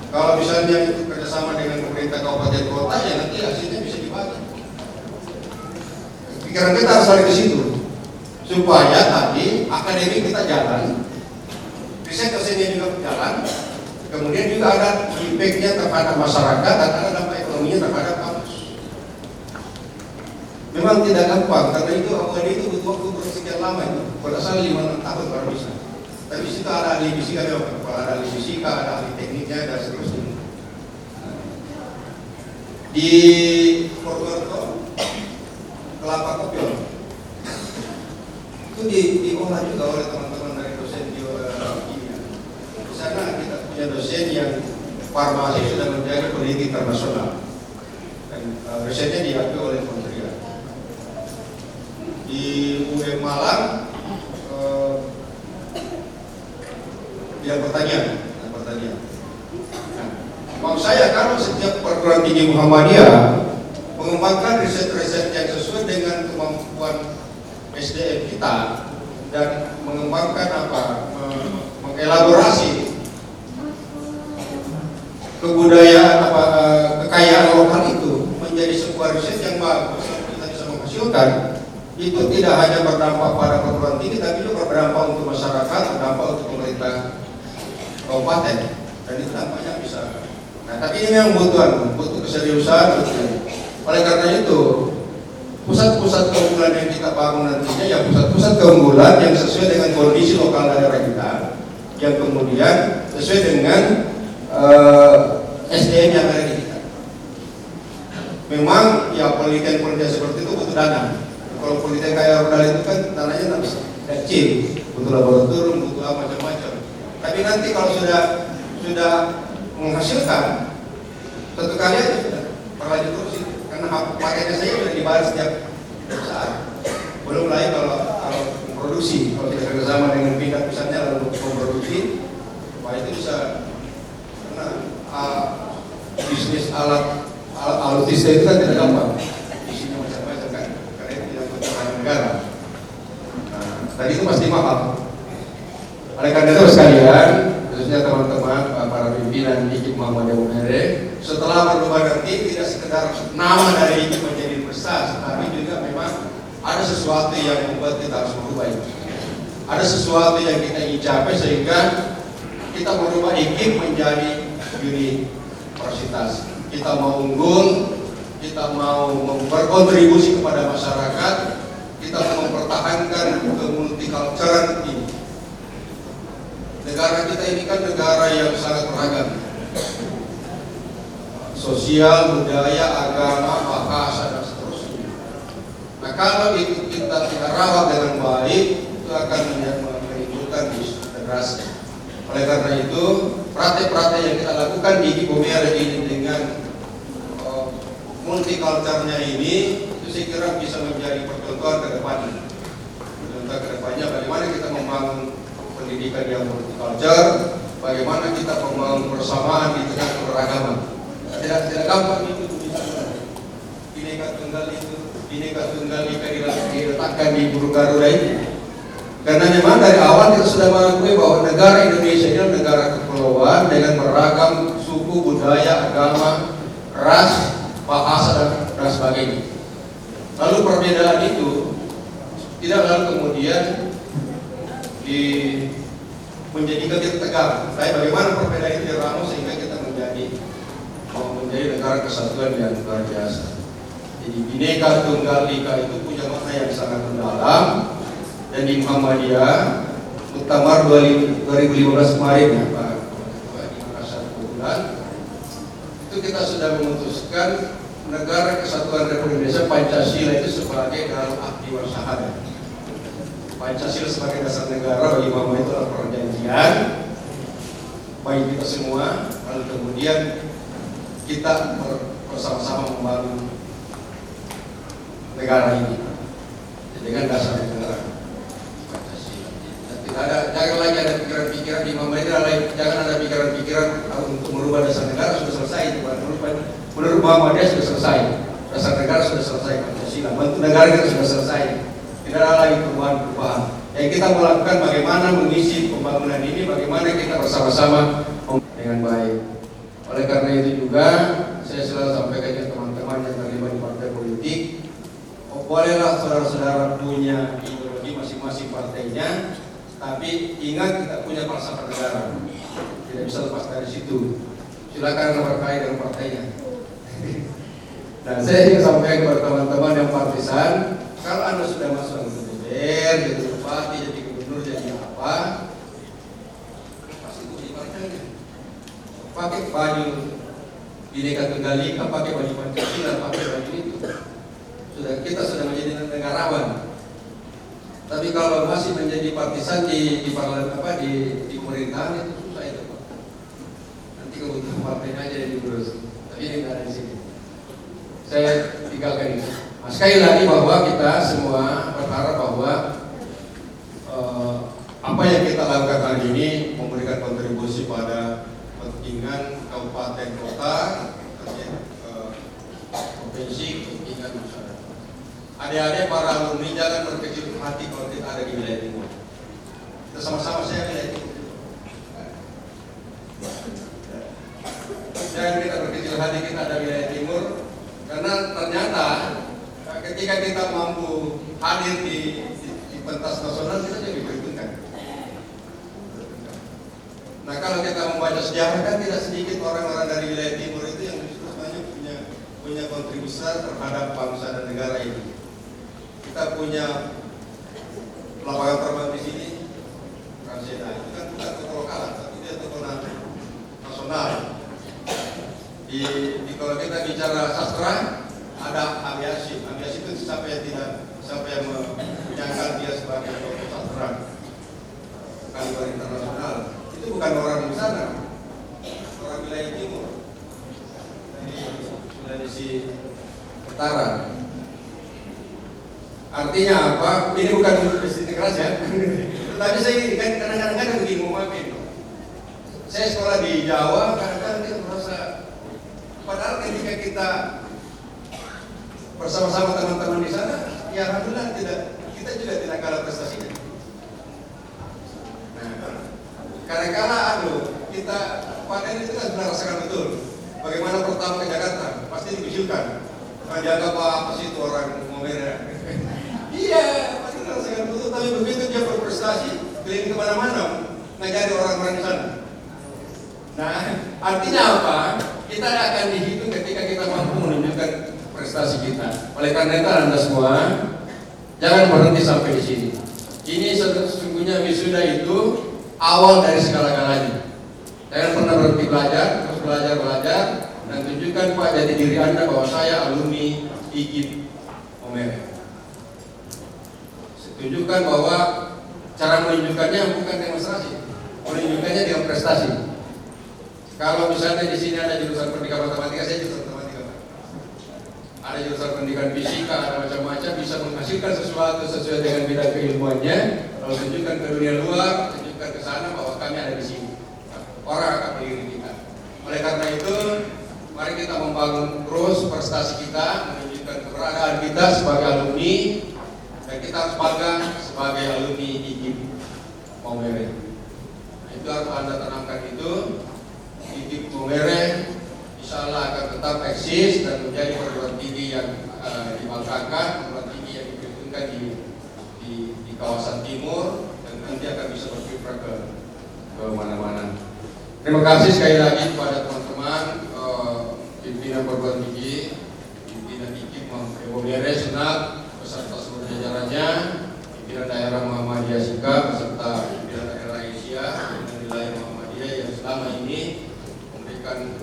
Kalau misalnya itu kerjasama dengan pemerintah kabupaten kota, ya nanti hasilnya bisa dibagi. Pikiran kita harus ada di situ, supaya tadi akademik kita jalan, riset dosennya juga jalan, kemudian juga ada impact-nya terhadap masyarakat dan ada dampak ekonominya terhadap kampus. Memang tidak gampang, karena itu awalnya itu butuh waktu bersekian lama itu, pada saat 5-6 tahun baru bisa. Tapi di situ ada ahli fisika, ada ahli fisika, ada ahli tekniknya dan seterusnya. Di Purwokerto, kelapa kopior itu diolah juga oleh teman-teman dari dosen biokimia. Di sana kita punya dosen yang farmasi sudah menjadi peneliti internasional dan risetnya diakui oleh kementerian. Di UM Malang bidang pertanian. Nah, mau saya kalau setiap perguruan tinggi Muhammadiyah mengembangkan riset-riset yang sesuai dengan kemampuan SDM kita dan mengembangkan mengelaborasi kebudayaan kekayaan lokal itu menjadi sebuah riset yang bagus yang kita bisa menghasilkan, itu tidak hanya berdampak pada perguruan tinggi tapi juga berdampak untuk masyarakat, berdampak untuk pemerintah kabupaten, dan itu dampaknya bisa. Nah, tapi ini memang butuh keseriusan. Oleh karena itu, pusat-pusat keunggulan yang kita bangun nantinya ya pusat-pusat keunggulan yang sesuai dengan kondisi lokal daerah kita, yang kemudian sesuai dengan SDM yang ada di kita. Memang ya penelitian seperti itu butuh dana. Kalau penelitian kayak rudal itu kan dananya tak bisa kecil, butuh laboratorium, butuh macam-macam. Tapi nanti kalau sudah menghasilkan, satu kali aja sudah berlanjut terus itu. Karena pakainya saya sudah dibayar setiap saat. Belum lagi kalau memproduksi, kalau kita kerjasama dengan pihak misalnya lalu memproduksi, wah itu bisa. Karena bisnis alutsista itu kan tidak gampang. Isinya macam-macam kan, karena itu tidak kebutuhan negara. Nah, tadi itu pasti mahal. Oleh karena itu sekalian, khususnya teman-teman para pimpinan IKIP Muhammadiyah Maumere, setelah berubah nanti tidak sekedar nama dari IKIP menjadi prestasi, tapi juga memang ada sesuatu yang membuat kita harus merubah itu. Ada sesuatu yang kita ingin capai sehingga kita merubah IKIP menjadi universitas. Kita mau unggul, kita mau berkontribusi kepada masyarakat, kita mau mempertahankan kemultikulturan ini. Negara kita ini kan negara yang sangat beragam, sosial, budaya, agama, bahasa dan seterusnya. Nah kalau itu kita tidak rawat dengan baik, itu akan menimbulkan degenerasi. Oleh karena itu, praktek-praktek yang kita lakukan di IKIP Maumere ini dengan multikulturnya ini, itu saya kira bisa menjadi percontohan ke depannya. Percontohan ke depannya bagaimana kita membangun pendidikan yang multikultur, bagaimana kita membangun persamaan di tengah keberagaman. Tidak gampang itu Bhinneka Tunggal Ika diletakkan di burung Garuda ini. Karena memang dari awal kita sudah mengakui bahwa negara Indonesia ini adalah negara kepulauan dengan beragam suku, budaya, agama, ras, bahasa dan sebagainya. Lalu perbedaan itu tidak lalu kemudian menjadikan kita tegang. Tapi bagaimana perbedaan itu diramu sehingga kita menjadi negara kesatuan yang luar biasa. Jadi Bhinneka Tunggal Ika itu punya makna yang sangat mendalam, dan di Muhammadiyah Muktamar 2015 kemarin ya Pak Ketua di Makassar kebetulan itu kita sudah memutuskan Negara Kesatuan Republik Indonesia Pancasila itu sebagai dalam akti warsyahadat. Pancasila sebagai dasar negara bagi Muhammad itu adalah perjanjian bagi kita semua, lalu kemudian kita bersama-sama membangun negara ini dengan dasar negara Pancasila. Dan tidak ada, jangan lagi ada pikiran-pikiran di Muhammad ini, jangan ada pikiran-pikiran untuk merubah dasar negara sudah selesai, menurut Muhammadiyah sudah selesai, dasar negara sudah selesai, Pancasila, bentuk negara kita sudah selesai, tidak ada lagi perubahan-perubahan. Yang kita melakukan bagaimana mengisi pembangunan ini, bagaimana kita bersama-sama dengan baik. Oleh karena itu juga saya selalu sampaikan ke teman-teman yang terlibat di partai politik, bolehlah saudara-saudara punya ideologi masing-masing partainya, tapi ingat kita punya falsafah negara, tidak bisa lepas dari situ. Silakan berkait dengan partainya. Nah, saya ingin sampaikan kepada teman-teman yang partisan, kalau Anda sudah masuk ke DPR, jadi bupati, jadi gubernur, jadi apa, pasti itu di partainya. Pakai baju Bhinneka Tunggal Ika, pakai baju Pancasila, pakai baju itu. Kita sudah menjadi negarawan. Tapi kalau masih menjadi partisan di parlemen di pemerintahan itu susah itu, Pak. Nanti kebutuhan partainya aja yang diurus. Tapi ini tidak ada di sini. Saya tinggalkan itu. Nah, sekali lagi bahwa kita semua berharap bahwa apa yang kita lakukan hari ini memberikan kontribusi pada kepentingan kabupaten kota, provinsi, kepentingan masyarakat. Adik-adik para alumni jangan berkecil hati kalau kita ada di wilayah timur. Kita sama-sama saya wilayah timur. Jangan kita berkecil hati kita ada wilayah timur, karena ternyata ketika kita mampu hadir di pentas nasional kita jadi diperhitungkan. Nah, kalau kita membaca sejarah kan tidak sedikit orang-orang dari wilayah timur itu yang justru banyak punya kontribusi terhadap bangsa dan negara ini. Kita punya lapangan terbang di sini, Transeda itu kan bukan tokoh lokalan, tapi dia tokoh nasional. Kalau kita bicara sastra, ada aviasi itu siapa yang menyangkal dia sebagai tokoh sastra, bukan luar internasional. Itu bukan orang di sana, orang wilayah timur, dari Sulawesi Utara. Artinya apa? Ini bukan desintegrasi ya. Tetapi saya kan kadang-kadang begini memaafin. Saya sekolah di Jawa, kadang-kadang kita merasa, padahal ketika kita bersama-sama teman-teman di sana, ya alhamdulillah kita juga tidak kalah prestasinya. Nah, kadang-kala kita panen itu kan sudah rasakan betul. Bagaimana pertama ke Jakarta, pasti dibisukan. Dianggap apa sih itu orang Momere? Iya, pasti rasakan betul. Tapi begitu dia berprestasi, keliling kemana-mana, ngajari orang-orang di sana. Nah, artinya apa? Kita akan dihitung ketika kita mampu menunjukkan prestasi kita. Oleh karena itu Anda semua jangan berhenti sampai di sini. Ini sesungguhnya wisuda itu awal dari segala-galanya. Jangan pernah berhenti belajar, terus belajar dan tunjukkan Pak jati diri Anda bahwa saya alumni IKIP Momere. Tunjukkan bahwa cara menunjukkannya bukan demonstrasi, menunjukkannya dengan prestasi. Kalau misalnya di sini ada jurusan pendidikan matematika, saya jurusan matematika. Ada jurusan pendidikan fisika, ada macam-macam, bisa menghasilkan sesuatu sesuai dengan bidang keilmuannya. Kalau tunjukkan ke dunia luar, tunjukkan ke sana bahwa kami ada di sini. Orang akan melirik kita. Oleh karena itu, mari kita membangun terus prestasi kita, menunjukkan keberadaan kita sebagai alumni, dan kita harus bangga sebagai alumni IKIP Momere. Nah, itu harus Anda tanamkan itu. IKIP Momere insya Allah akan tetap eksis dan menjadi perguruan tinggi yang dibanggakan, perguruan tinggi yang diperhitungkan di kawasan timur, dan nanti akan bisa berkiprah ke mana-mana. Terima kasih sekali lagi kepada teman-teman pimpinan perguruan tinggi, pimpinan IKIP Momere Senat beserta seluruh jajarannya, pimpinan daerah Muhammadiyah Sikap beserta pimpinan daerah Asia dan wilayah Muhammadiyah yang selama ini memberikan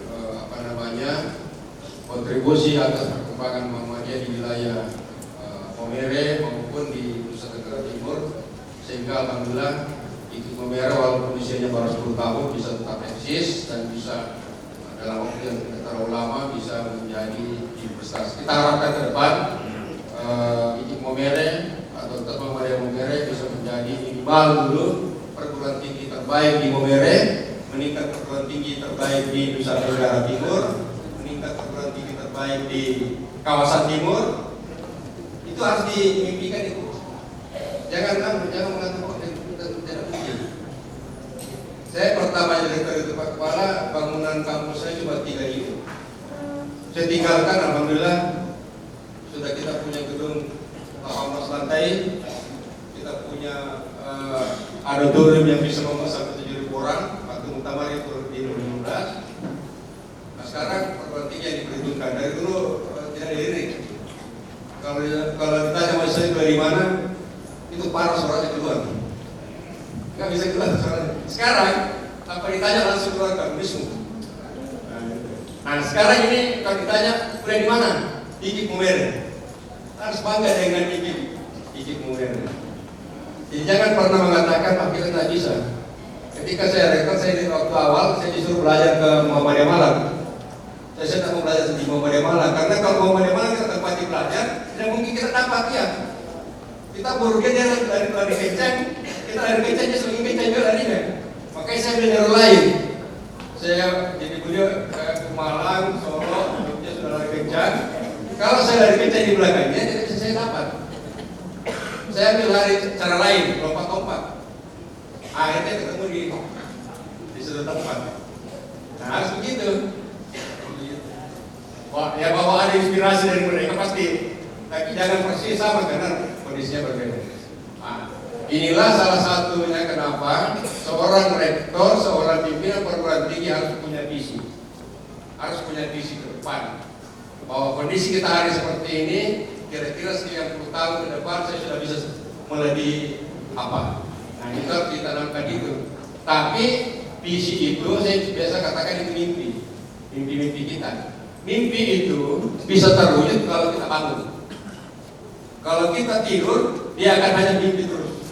kontribusi atas perkembangan Muhammadiyah di wilayah Momere maupun di Nusa Tenggara Timur, sehingga alhamdulillah IKIP Momere walaupun usianya baru 10 tahun bisa tetap eksis dan bisa dalam waktu yang tidak terlalu lama bisa menjadi universitas. Kita harapkan ke depan IKIP Momere atau tetap Muhammadiyah Momere bisa menjadi minimal dulu perguruan tinggi terbaik di Momere, meningkat perguruan tinggi terbaik di Nusa Tenggara Timur, meningkat perguruan tinggi terbaik di kawasan timur. Itu harus dimimpikan itu. Jangan mengatakan tidak mungkin. Saya pertama jadi ketua kepala, bangunan kampus saya cuma 3 itu. Saya tinggalkan, alhamdulillah sudah kita punya gedung 18 lantai, kita punya auditorium yang bisa memuat sampai 7.000 orang. Waktu muktamar itu di 2015. Nah sekarang perguruan tinggi yang diperhitungkan dari dulu tidak dilirik. Kalau ditanya sama saya dari mana, itu parah suaranya keluar. Nggak bisa keluar suaranya. Sekarang apa ditanya langsung keluar komunisme. Nah sekarang ini kalau ditanya kuliah di mana? IKIP Momere. Harus bangga dengan IKIP Momere. Jadi jangan pernah mengatakan kita tidak bisa. Ketika saya rektor, saya di waktu awal saya disuruh belajar ke Muhammadiyah Malang. Saya tak mau belajar di Muhammadiyah Malang karena kalau Muhammadiyah Malang kita tempati belajar, tidak mungkin kita dapat ya. Kita baru dia lari kencang, kita lari kencangnya semakin kencang juga larinya. Makanya saya belajar lain. Saya jadi beliau ke Malang, Solo, dia sudah lari kencang. Kalau saya lari kencang di belakangnya, tidak bisa saya dapat. Saya ambil lari cara lain, lompat-lompat. Akhirnya ketemu di sudut tempat. Nah harus begitu. Wah, ya bahwa ada inspirasi dari mereka pasti, tapi jangan persis sama karena kondisinya berbeda. Nah, inilah salah satunya kenapa seorang rektor, seorang pimpinan perguruan tinggi harus punya visi ke depan. Bahwa kondisi kita hari seperti ini, kira-kira sekian 10 tahun ke depan saya sudah bisa melebihi apa. Nah itu harus ditanamkan itu. Tapi visi itu saya biasa katakan itu mimpi kita. Mimpi itu bisa terwujud kalau kita bangun. Kalau kita tidur, dia akan hanya mimpi terus.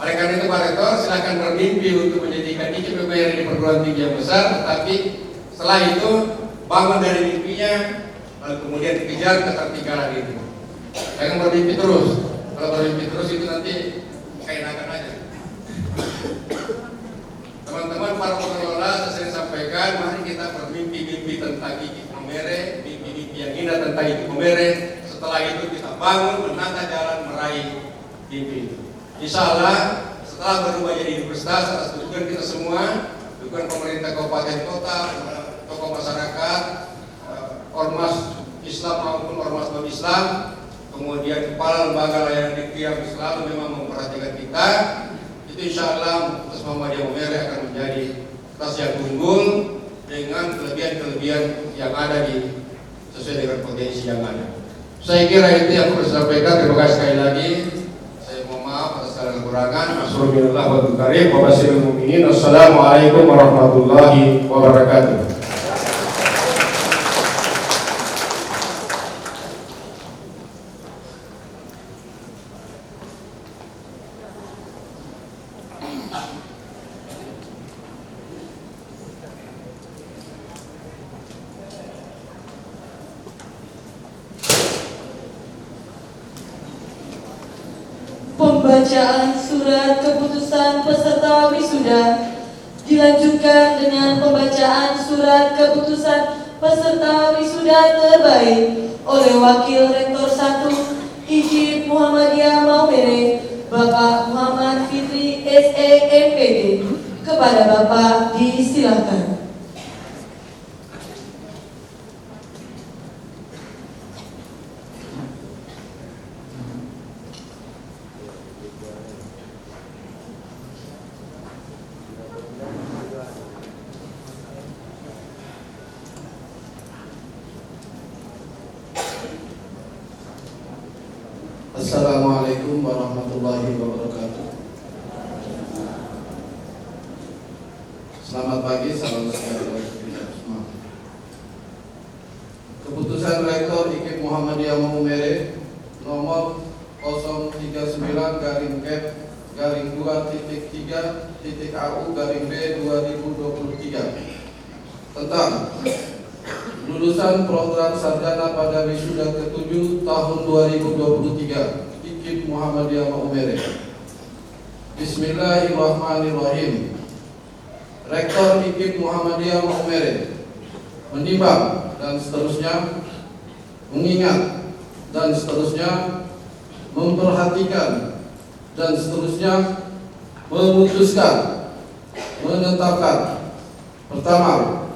Oleh karena itu Pak Rektor silakan bermimpi untuk menjadikan IKIP Momere di perguruan tinggi yang besar, tetapi setelah itu bangun dari mimpinya, lalu kemudian dikejar ketertinggalan itu. Jangan bermimpi terus. Kalau bermimpi terus itu nanti keenakan aja. Teman-teman para pengelola, saya sering sampaikan, mari kita bermimpi-mimpi tentang IKIP Momere, mimpi-mimpi yang indah tentang IKIP Momere. Setelah itu kita bangun, menata jalan meraih mimpi itu. Insya Allah, setelah berubah jadi universitas, atas dukungan kita semua, dukungan pemerintah kabupaten kota, tokoh masyarakat, ormas Islam maupun ormas non-Islam, kemudian kepala lembaga layanan negeri yang selalu memang memperhatikan kita, itu insya Allah Universitas Muhammadiyah Momere akan menjadi universitas yang unggul dengan kelebihan-kelebihan yang ada sesuai dengan potensi yang ada. Saya kira itu yang perlu saya sampaikan. Terima kasih sekali lagi. Saya mohon maaf atas segala kekurangan. Assalamualaikum warahmatullahi wabarakatuh. Pembacaan surat keputusan peserta wisuda dilanjutkan dengan pembacaan surat keputusan peserta wisuda terbaik oleh Wakil Rektor 1 IKIP Muhammadiyah Momere, Bapak Muhammad Fitri SE MPD. Kepada Bapak disilakan. Assalamualaikum warahmatullahi wabarakatuh. Selamat pagi, salam sejahtera kita semua. Keputusan Rektor IKIP Muhammadiyah Maumere nomor 039-Cap-2.3.AU-B 2023 tentang lulusan program sarjana pada wisuda ke-7 tahun 2023 IKIP Muhammadiyah Maumere. Bismillahirrahmanirrahim. Rektor IKIP Muhammadiyah Maumere menimbang dan seterusnya, mengingat dan seterusnya, memperhatikan dan seterusnya, memutuskan, menetapkan. Pertama,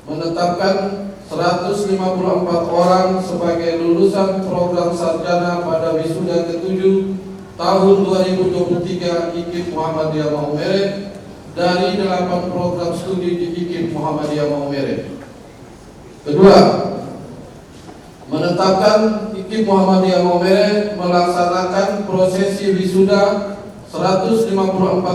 menetapkan 154 orang sebagai lulusan program sarjana pada wisuda ke-7 tahun 2023 IKIP Muhammadiyah Maumere dari 8 program studi di IKIP Muhammadiyah Maumere. Kedua, menetapkan IKIP Muhammadiyah Maumere melaksanakan prosesi wisuda 154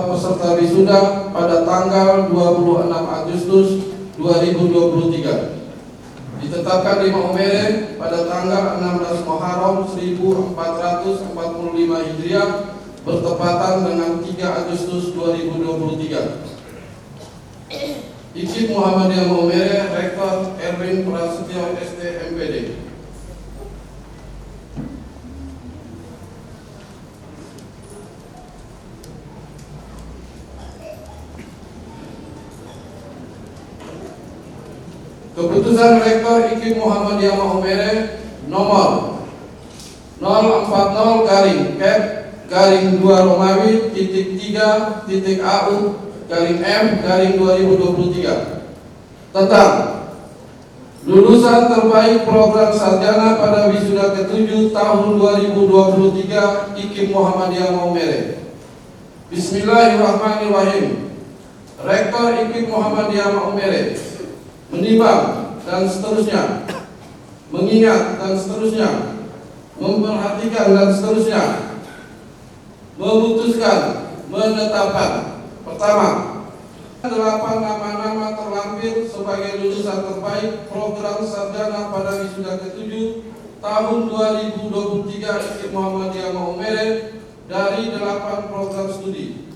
peserta wisuda pada tanggal 26 Agustus 2023. Ditetapkan di Maumere pada tanggal 16 Muharram 1445 Hijriah bertepatan dengan 3 Agustus 2023. IKIP Muhammadiyah Maumere, Rektor Erwin Prasetyo ST MPD. Keputusan Rektor IKIP Muhammadiyah Maumere nomor 040-Cap-2 Romawi .3.AU-M-2023 tentang lulusan terbaik program sarjana pada wisuda ke-7 tahun 2023 IKIP Muhammadiyah Maumere. Bismillahirrahmanirrahim. Rektor IKIP Muhammadiyah Maumere menimbang dan seterusnya, mengingat dan seterusnya, memperhatikan dan seterusnya, memutuskan, menetapkan. Pertama, 8 nama-nama terlampir sebagai lulusan terbaik program sarjana pada wisuda ke-7 tahun 2023 IKIP Muhammadiyah Maumere dari 8 program studi.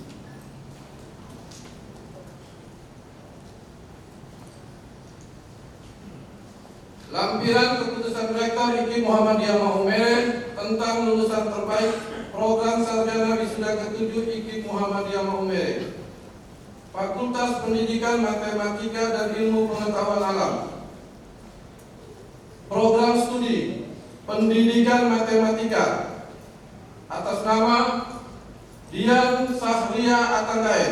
Lampiran Keputusan Rektor IKIP Muhammadiyah Maumere tentang lulusan terbaik program sarjana wisuda ke-7 IKIP Muhammadiyah Maumere. Fakultas Pendidikan Matematika dan Ilmu Pengetahuan Alam. Program studi Pendidikan Matematika atas nama Dian Sahria Atanggae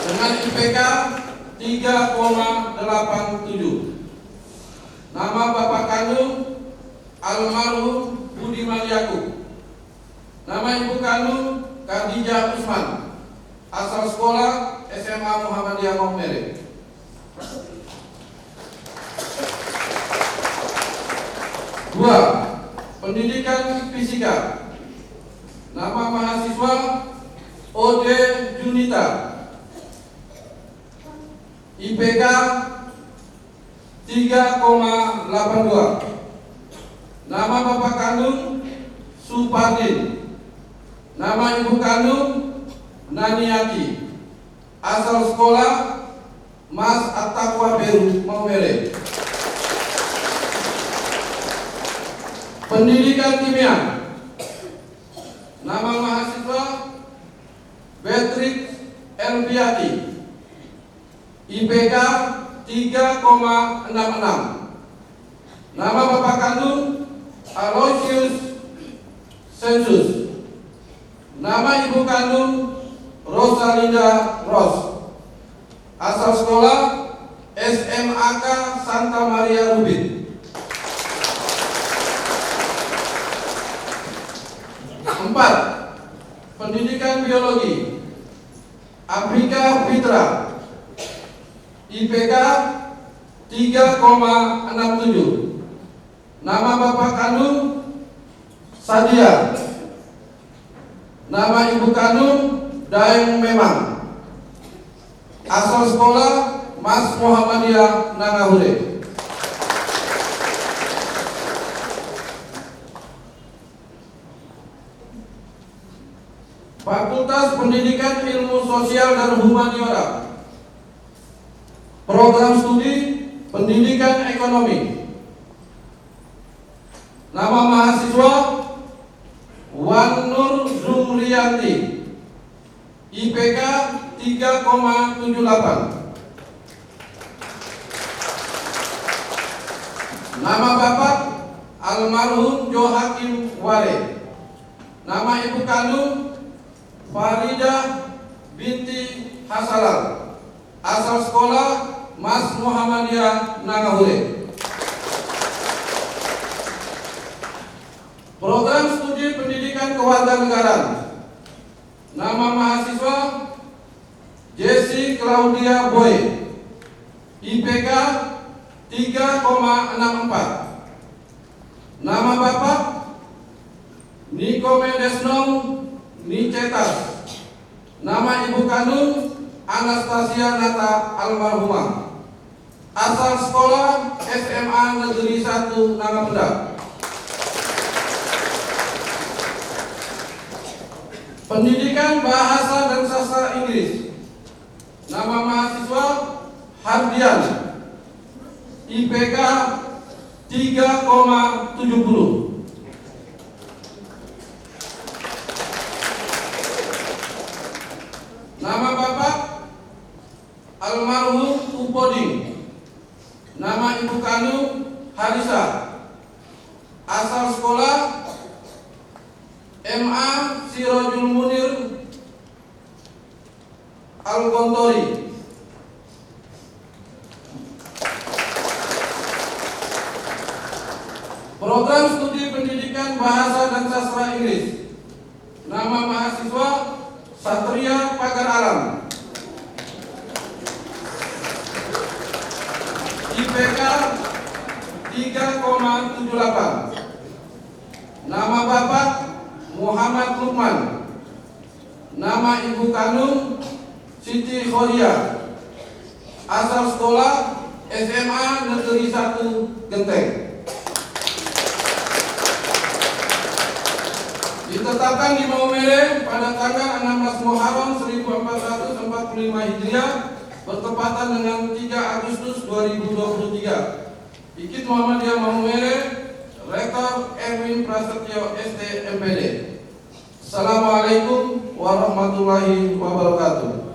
dengan IPK 3,87. Nama Bapak kandung almarhum Budiman Yakub. Nama Ibu kandung Khadijah Usman. Asal sekolah SMA Muhammadiyah Maumere. Dua, pendidikan fisika. Nama mahasiswa Ode Junita. IPK 3,82. Nama Bapak kandung Supardin. Nama Ibu kandung Naniati. Asal sekolah Mas At-Taqwa Beru Maumere. Pendidikan kimia. Nama mahasiswa Beatrix Elviati. IPK 3,66. Nama Bapak kandung Aloysius Sensus. Nama Ibu kandung Rosalinda Ros. Asal sekolah SMAK Santa Maria Rubin. 4. Pendidikan biologi. Afrika Fitra. IPK 3,67. Nama Bapak kandung Sadia. Nama Ibu kandung Daeng Memang. Asal sekolah Mas Muhammadiyah Nangahure. Fakultas Pendidikan Ilmu Sosial dan Humaniora, Program Studi Pendidikan Ekonomi. Nama mahasiswa Wan Nur Zumriyanti, IPK 3,78. Nama bapak almarhum Johakim Ware. Nama ibu kandung Faridah binti Hasalal. Asal sekolah Mas Muhammadiyah Nangahure. Program Studi Pendidikan Kewarganegaraan. Nama mahasiswa Jesse Claudia Boy, IPK 3,64. Nama bapak Nikome Desnom Nicetas. Nama ibu kandung Anastasia Nata almarhumah. Asal sekolah SMA Negeri 1 Nangapenda. Pendidikan Bahasa dan Sastra Inggris. Nama mahasiswa Hardian, IPK 3,70. Nama bapak almarhum Upoding. Nama ibu kandung Harisa. Asal sekolah MA Sirojul Munir Al-Gontori. Program Studi Pendidikan Bahasa dan Sastra Inggris. Nama mahasiswa Satria Pagar Alam, IPK 3,78. Nama bapak Muhammad Lukman. Nama ibu kandung Siti Khoria. Asal sekolah SMA Negeri 1 Genteng. Ditetapkan di Maumere pada tanggal 16 Muharram 1445 Hijriah bertepatan dengan 3 Agustus 2023. Ikit Muhammadiyah Maumere, Rektor Erwin Prasetyo SD MPD. Assalamualaikum warahmatullahi wabarakatuh.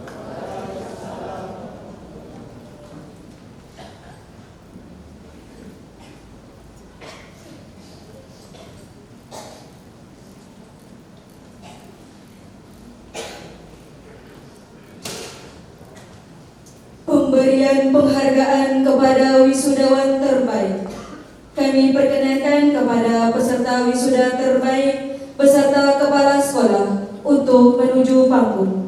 Pemberian penghargaan kepada wisudawan terbaik. Kami perkenankan kepada peserta wisuda terbaik beserta kepala sekolah untuk menuju panggung.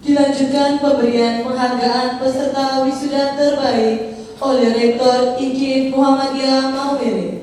Dilanjutkan pemberian penghargaan peserta wisuda terbaik oleh Rektor IKIP Muhammadiyah Maumere.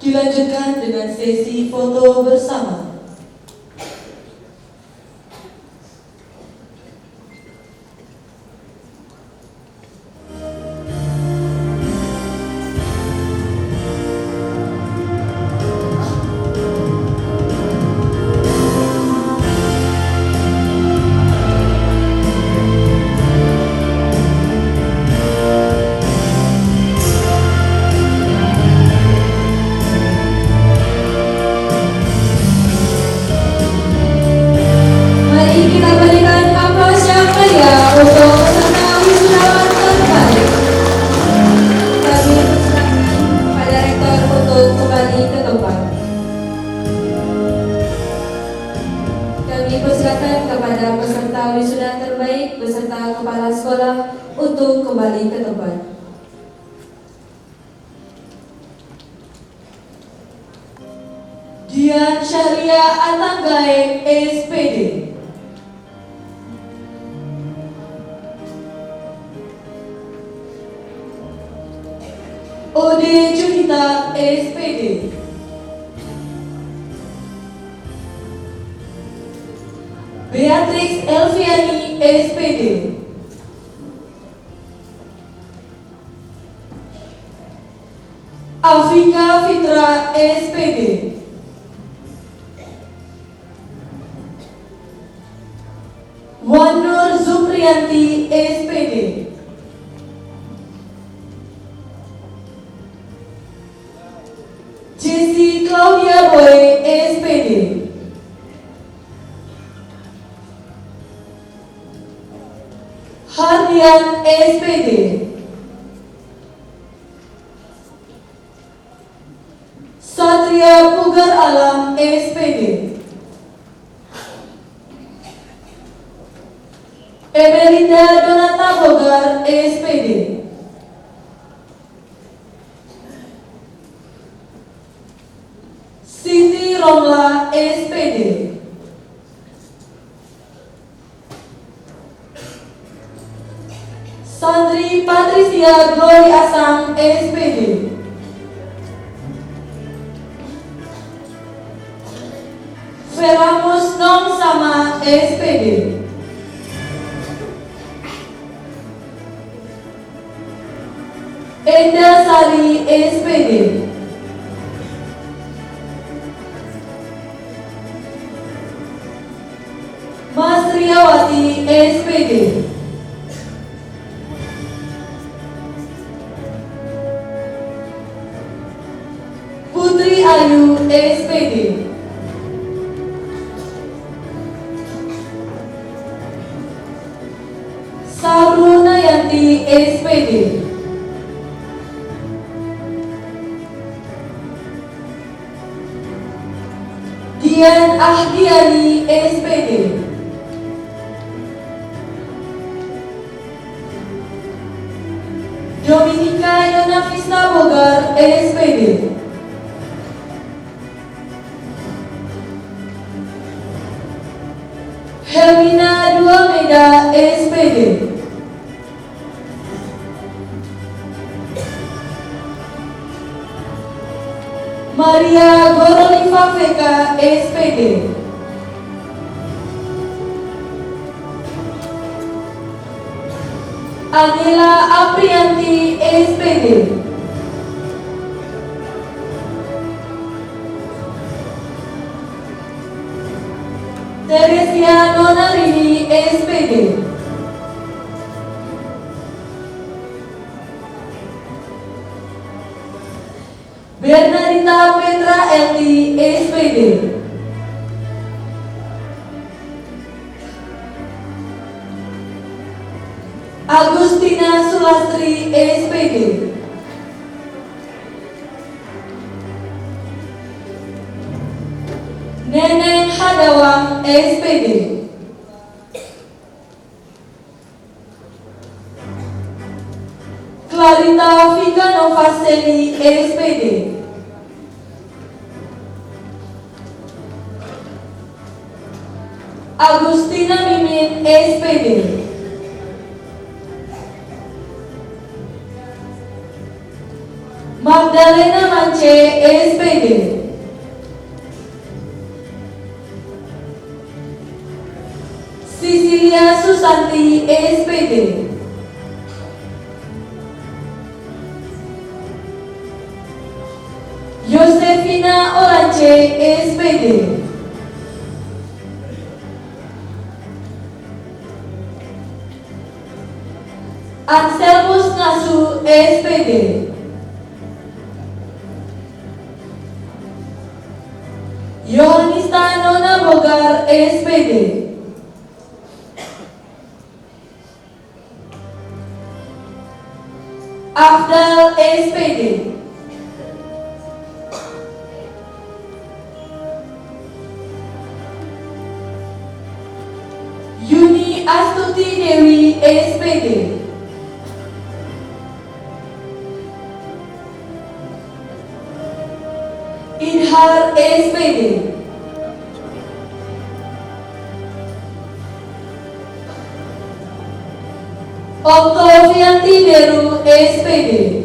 Dilanjutkan dengan sesi foto bersama. Mari kita berikan aplaus yang meriah untuk peserta wisudawan terbaik. Kami persilakan kepada rektor untuk kembali ke tempat. Kami persilakan kepada peserta wisuda terbaik beserta kepala sekolah untuk kembali ke tempat. Dian Syahria Atanggae, SPD. Ode Junita, SPD. Beatrix Elviani, SPD. Afika Fitra, SPD. Wanur Zupriyanti, SPD. Jessie Claudia Boy, SPD. Hardian, SPD. Satria Pugar Alam, SPD. Emelinda Donata Bogar, SPD. Siti Romla, SPD. Sandri Patricia Glory Asang, SPD. Feramus Nom Sama, SPD. Enda Sari, SPD. Mas Riyawati, SPD. Putri Ayu, SPD. Saruna Yanti, SPD. Dian Ahdiani, SPD. Dominika Yonafisna Bogar, SPD. Helmina Duameda, SPD. Maria Gorolifa Veka, SPD. Anila Aprianti, SPD. Teresia Nonarini, SPD. Bernardita Petra Elti, SPD. Agustina Sulastri, SPD. Neneng Hadawang, SPD. Clarita Viganova Seli, SPD. Agustina Mimin, SPD. Maka Magdalena Mance, SPD. Cecilia Susanti, SPD. Yosefina Orance, SPD. Anselmus Ngasu, SPD. Yohanista Nona Bogar, SPD. Afdal, SPD. Yuni Astuti Dewi, SPD. Inhar, SPD. Oktavianti Deru, SPD.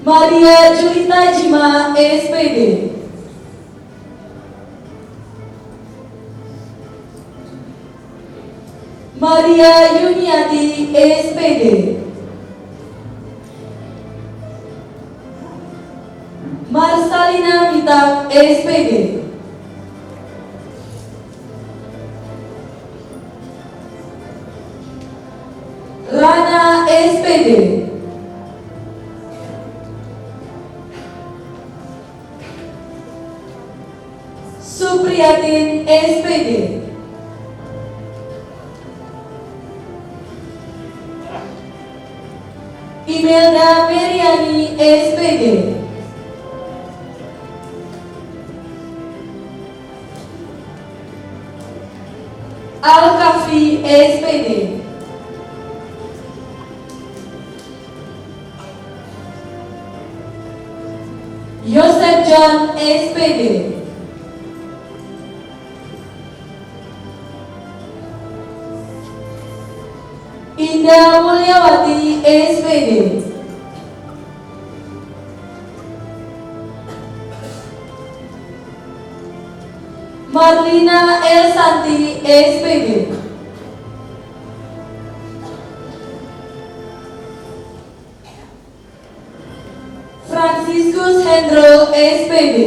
Maria Julita Jima, SPD. Maria Yuniati, SPD. Marsalina Mitak, SPD. Rana, SPD. Supriyatin, SPD. Imelda Meriani, SPD. Al-Kafi, SPD. Yosef John, SPD. Indah Mulyawati, SPD. Marlina Elsanti, SPD. Franciscus Hendro, SPD.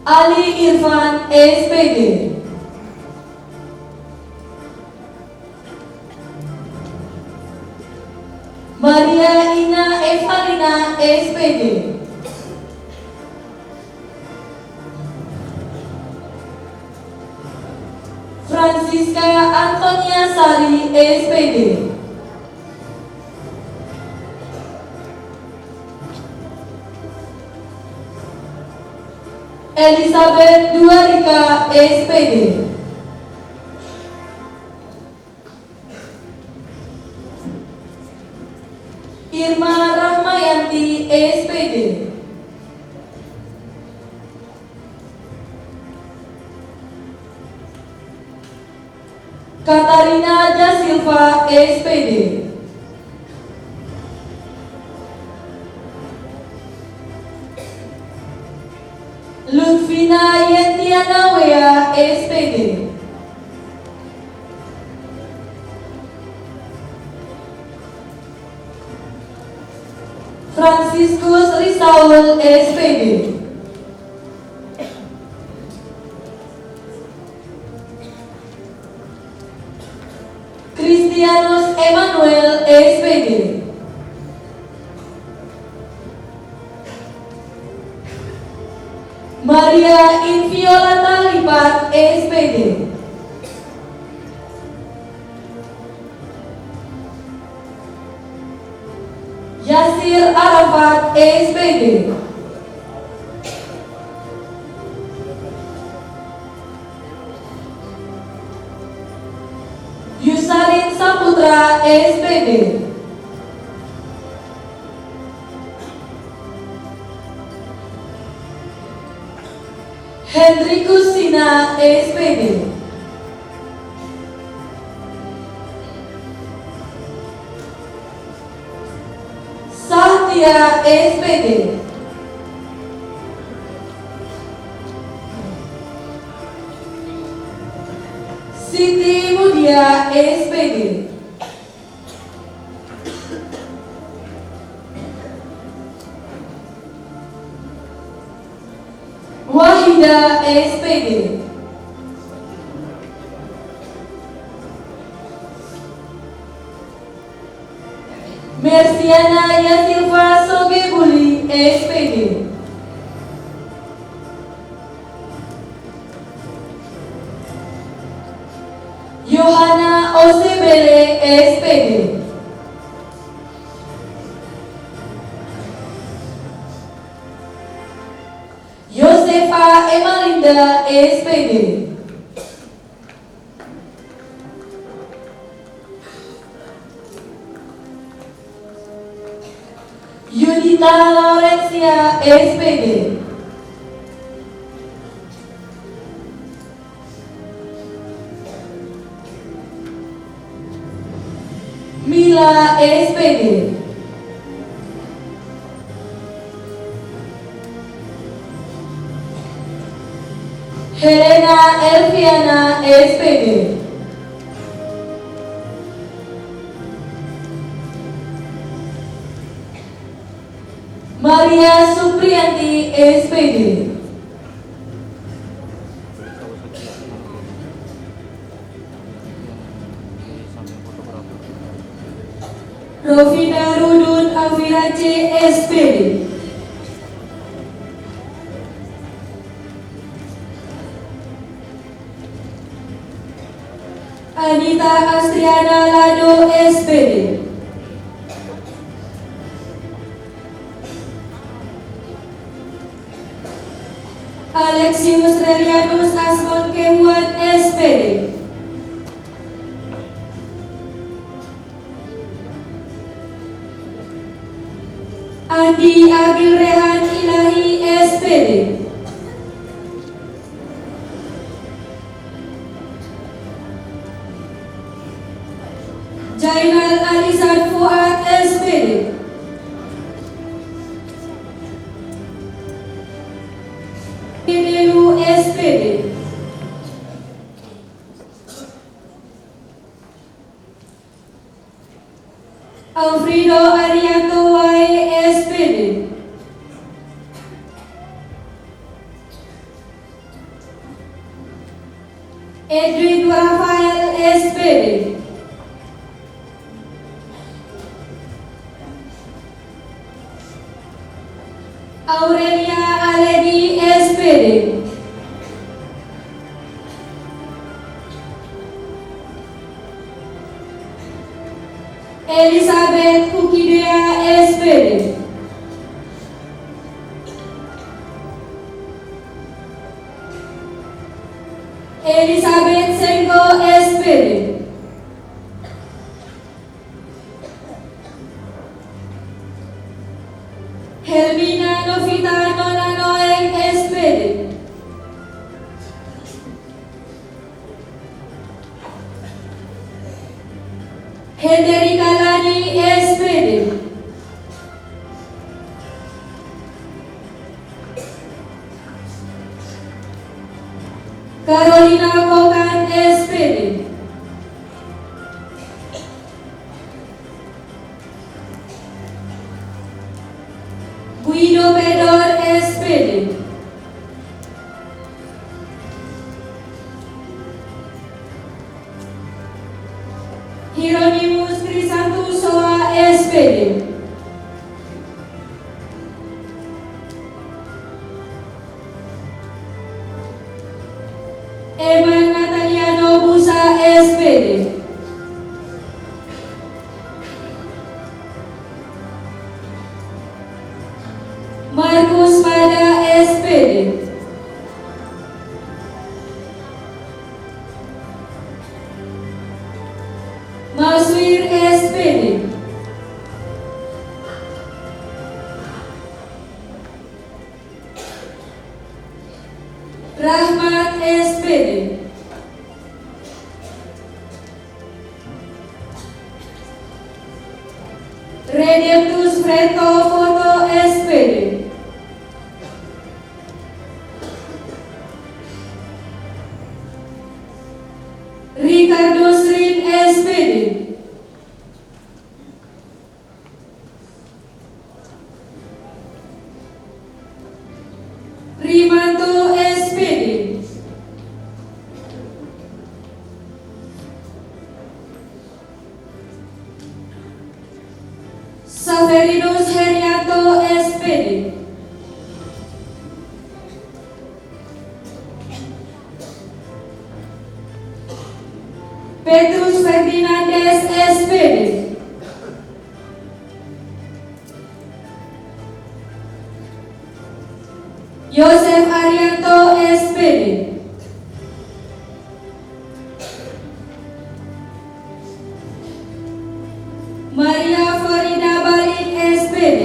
Ali Irfan, SPD. Maria Ina Evalina, SPD. Francisca Antonia Sari, SPD. Elizabeth Duarika, SPD. Irma Rahmayanti, SPD. Katarina Da Silva, SPD. Lutfina Yentiana Wea, SPD. Franciscus Risaul, SPD. Christianus Emmanuel, SPD. Maria Inviolata Lipat, SPD. Yasir Arafat, SPD. Yusarin Saputra, SPD. Hendrikus Sina SPD. Sahtia SPD. Siti Mudia SPD. Wahida SPD. Mersiana Yasilva Sogebuli SPD. Yohana Osebele SPD. Josefa Emalinda SPD. Yudita Laurencia SPD. Mila SPD. Helena Elviana SPD. Maria Supriyanti SPD. Rovina Rudun Avirace SPD. Anita Astriana Lado SPD. Alexius Relianus Asmon Kehuan SPD. Andi Agil Rehan Ilahi SPD. Jainal Alisan Fuad SPD. Delu SPD. Alfredo Arianto Wae SPD. Edwin Rafael SPD. Aurelia Aledi SPD. Elizabeth Kukidea SPD. Elizabeth Senko SPD. Helmina Novita Nonanoeng SPD. Henderika Lani SPD. Carolina Kokan SPD. Guido Pedor SPD. Hieronymus Crisantus Soa SPD. Eman Nataliano Busa SPD. Markus Mada SPD. Redemptus Freto Foto SPD. Ricardo Srin SPD. Rimanto SPD. Saverinus Herianto SPD. Petrus Ferdinandes SPD. Yosef Arianto SPD. Maria Florida Balik SPD.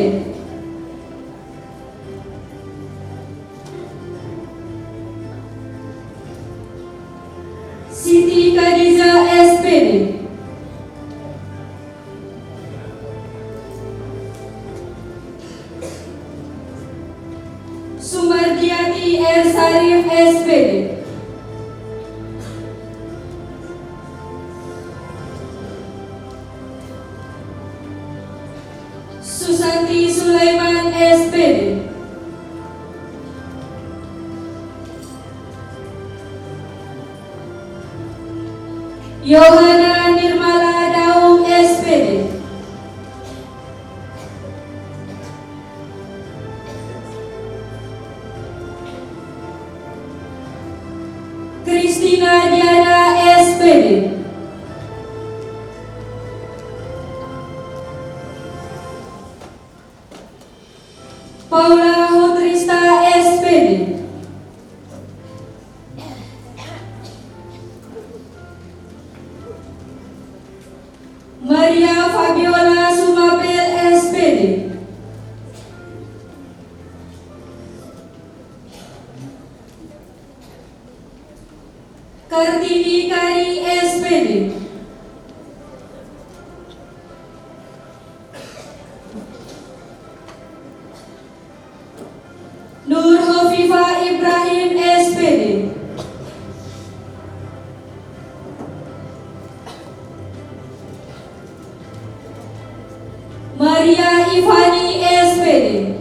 Siti Khadija SPD. Sumardiati R. Sarif SPD. Susanti Sulaiman SPD. Yohana Nirmala Daum SPD. Christina Diana SPD. Paula Hutrista SPD. Maria Fabiola Sumapel SPD. Kartini Kari SPD. Nur Hofifa Ibrahim SPD. Maria Ivani SPD.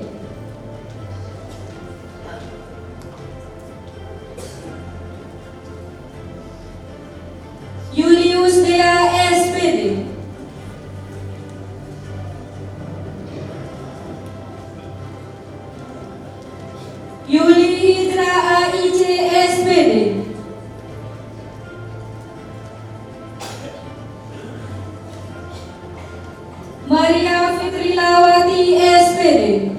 Julius Dea SPD. Yuli Hidra AIC SPD. Maria Fitrilawati SPD.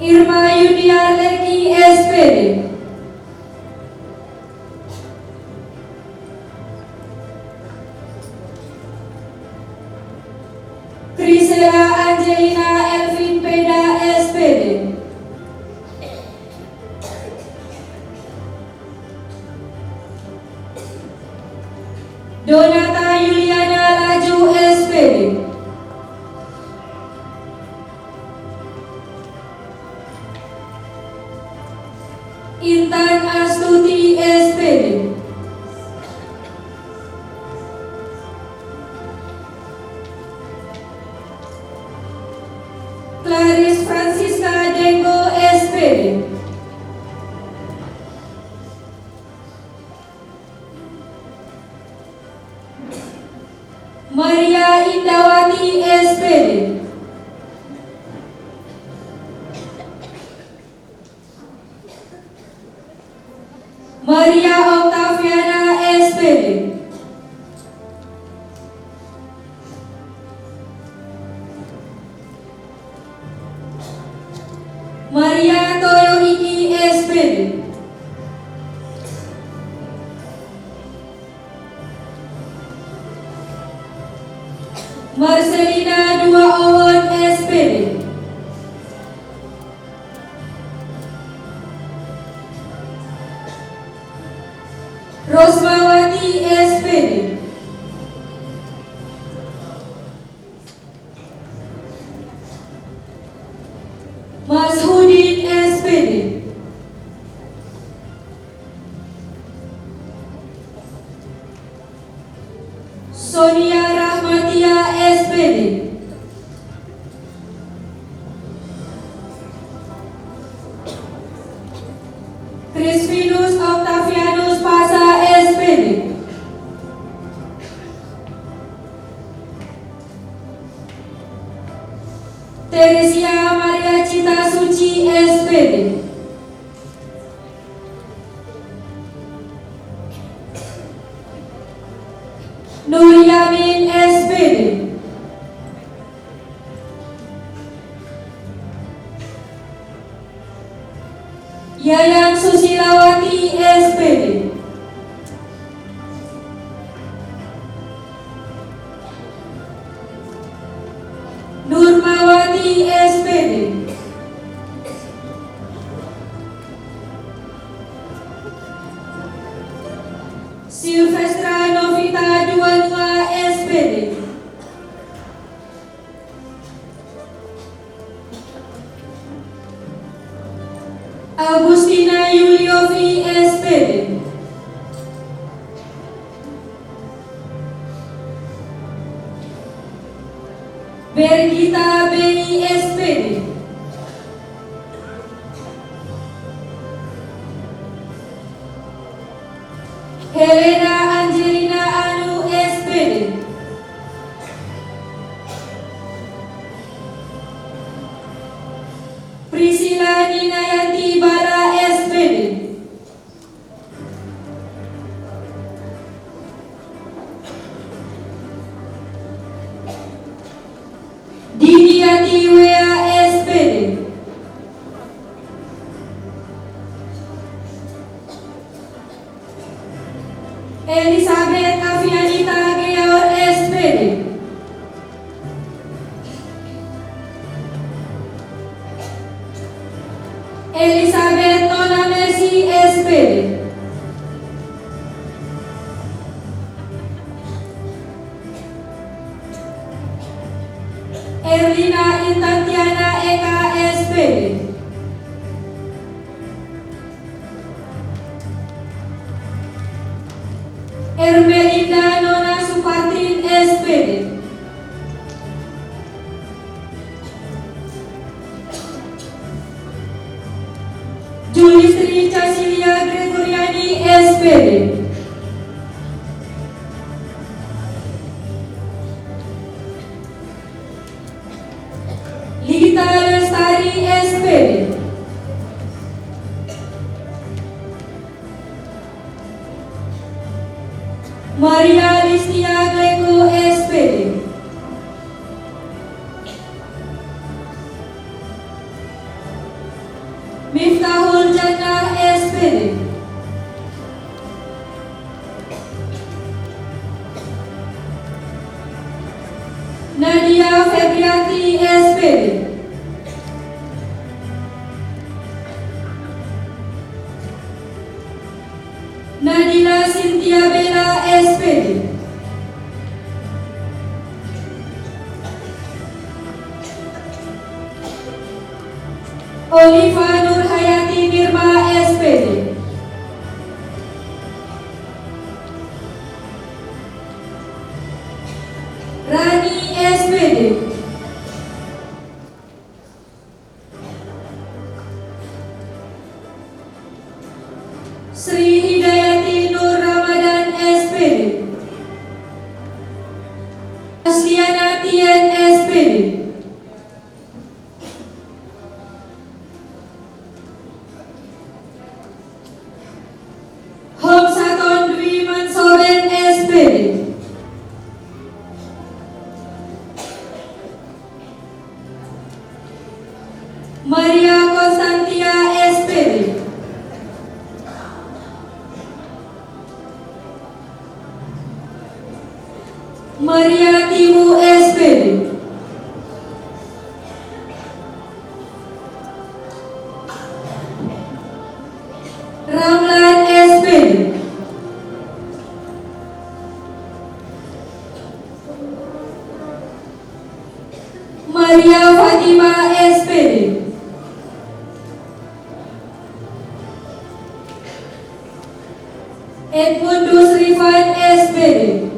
Irma Yunia Leki SPD. Krisela Angelina Elvin Peda SPD. Donata Yuliana Laju SPD. Intan Astuti SPD. Clarice Francisca Dengo SPD. Maria Indawati SPD. Maria Octaviana SPD. Maria Toyohiki SPD. Marcelina Dua Owon SPD. Rosmawati SPD, Mazhudin SPD, Sonia Rahmatia SPD, Crispinus Octavianus Pasa SPD, Teresia Maria Cita Suci SPD, Nur Yamin SPD, Yayan Susilawati SPD, Nurmawati SPD, Silvestra Novita Duanua SPD, Agustina Yuliovi SPD, Bergita Beni SPD, Helena Angelina Anu SPD, Priscilla Ninayanti Bala SPD, Didiati Wea SPD, Elizabeth Avianita Geor SPD, Elizabeth Nona Mercy SPD, Erlina Intantiana Eka SPD, Ermelinda Nona Supatrin SPD, Julistri Casilia Gregoriani SPD, Lita Lestari SPD, Maria Listia Greco SPD, Miftahul Jannah SPD, Nadia Febrianti SPD, Nadila Cynthia Bella SPD, Oliva Nur Hayati Nirma SPD, Rani SPD, Sri Hidayati Nur Ramadan SPD, Asliana Tien SPD, Homsaton Dwi Mansoren SPD, Maria Constantia SPD, Maria Timu SPD, Ramlan SPD, Maria Fatima SPD. Edmundus Rifan SPD.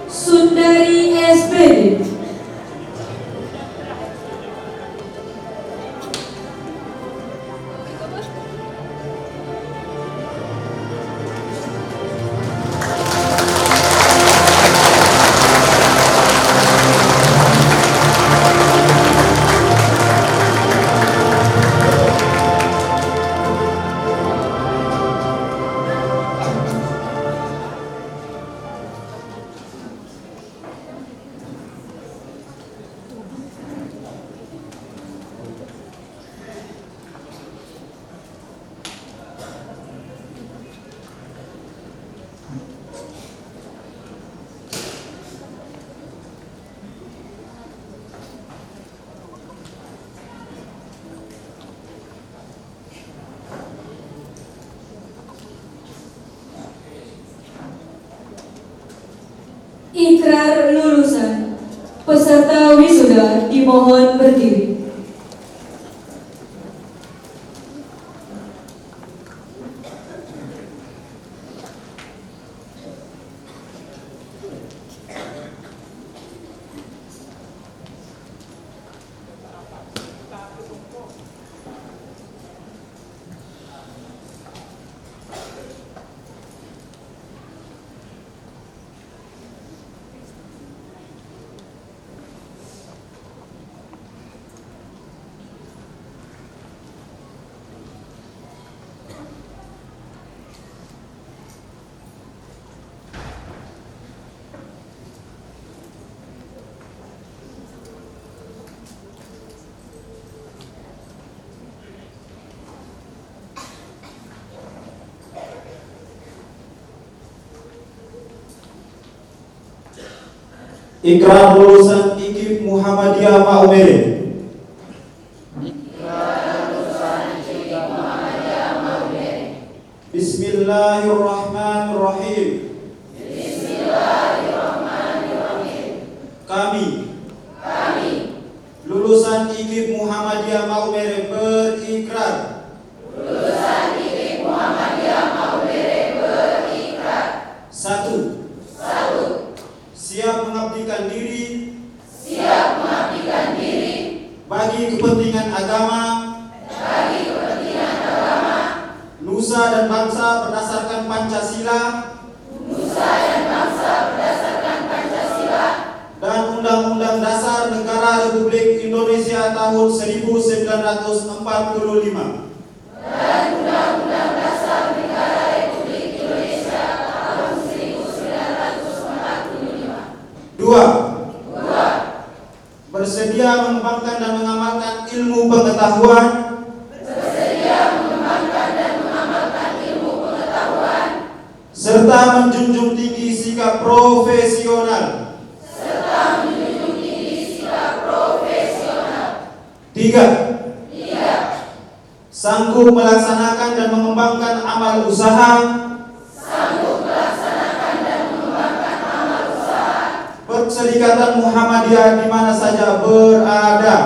Sundari SPD. Ikrar lulusan. Peserta wisuda dimohon berdiri. Ikrar lulusan IKIP Muhammadiyah Maumere. Bismillahirrahmanirrahim. Kami lulusan IKIP Muhammadiyah Maumere berikrar. Satu, siap mengabdikan diri bagi kepentingan agama, nusa dan bangsa berdasarkan Pancasila dan Undang-Undang Dasar Negara Republik Indonesia tahun 1945. Dua, bersedia mengembangkan dan mengamalkan ilmu pengetahuan serta menjunjung tinggi sikap profesional. Tiga, sanggup melaksanakan dan mengembangkan amal usaha Perserikatan Muhammadiyah di mana saja berada.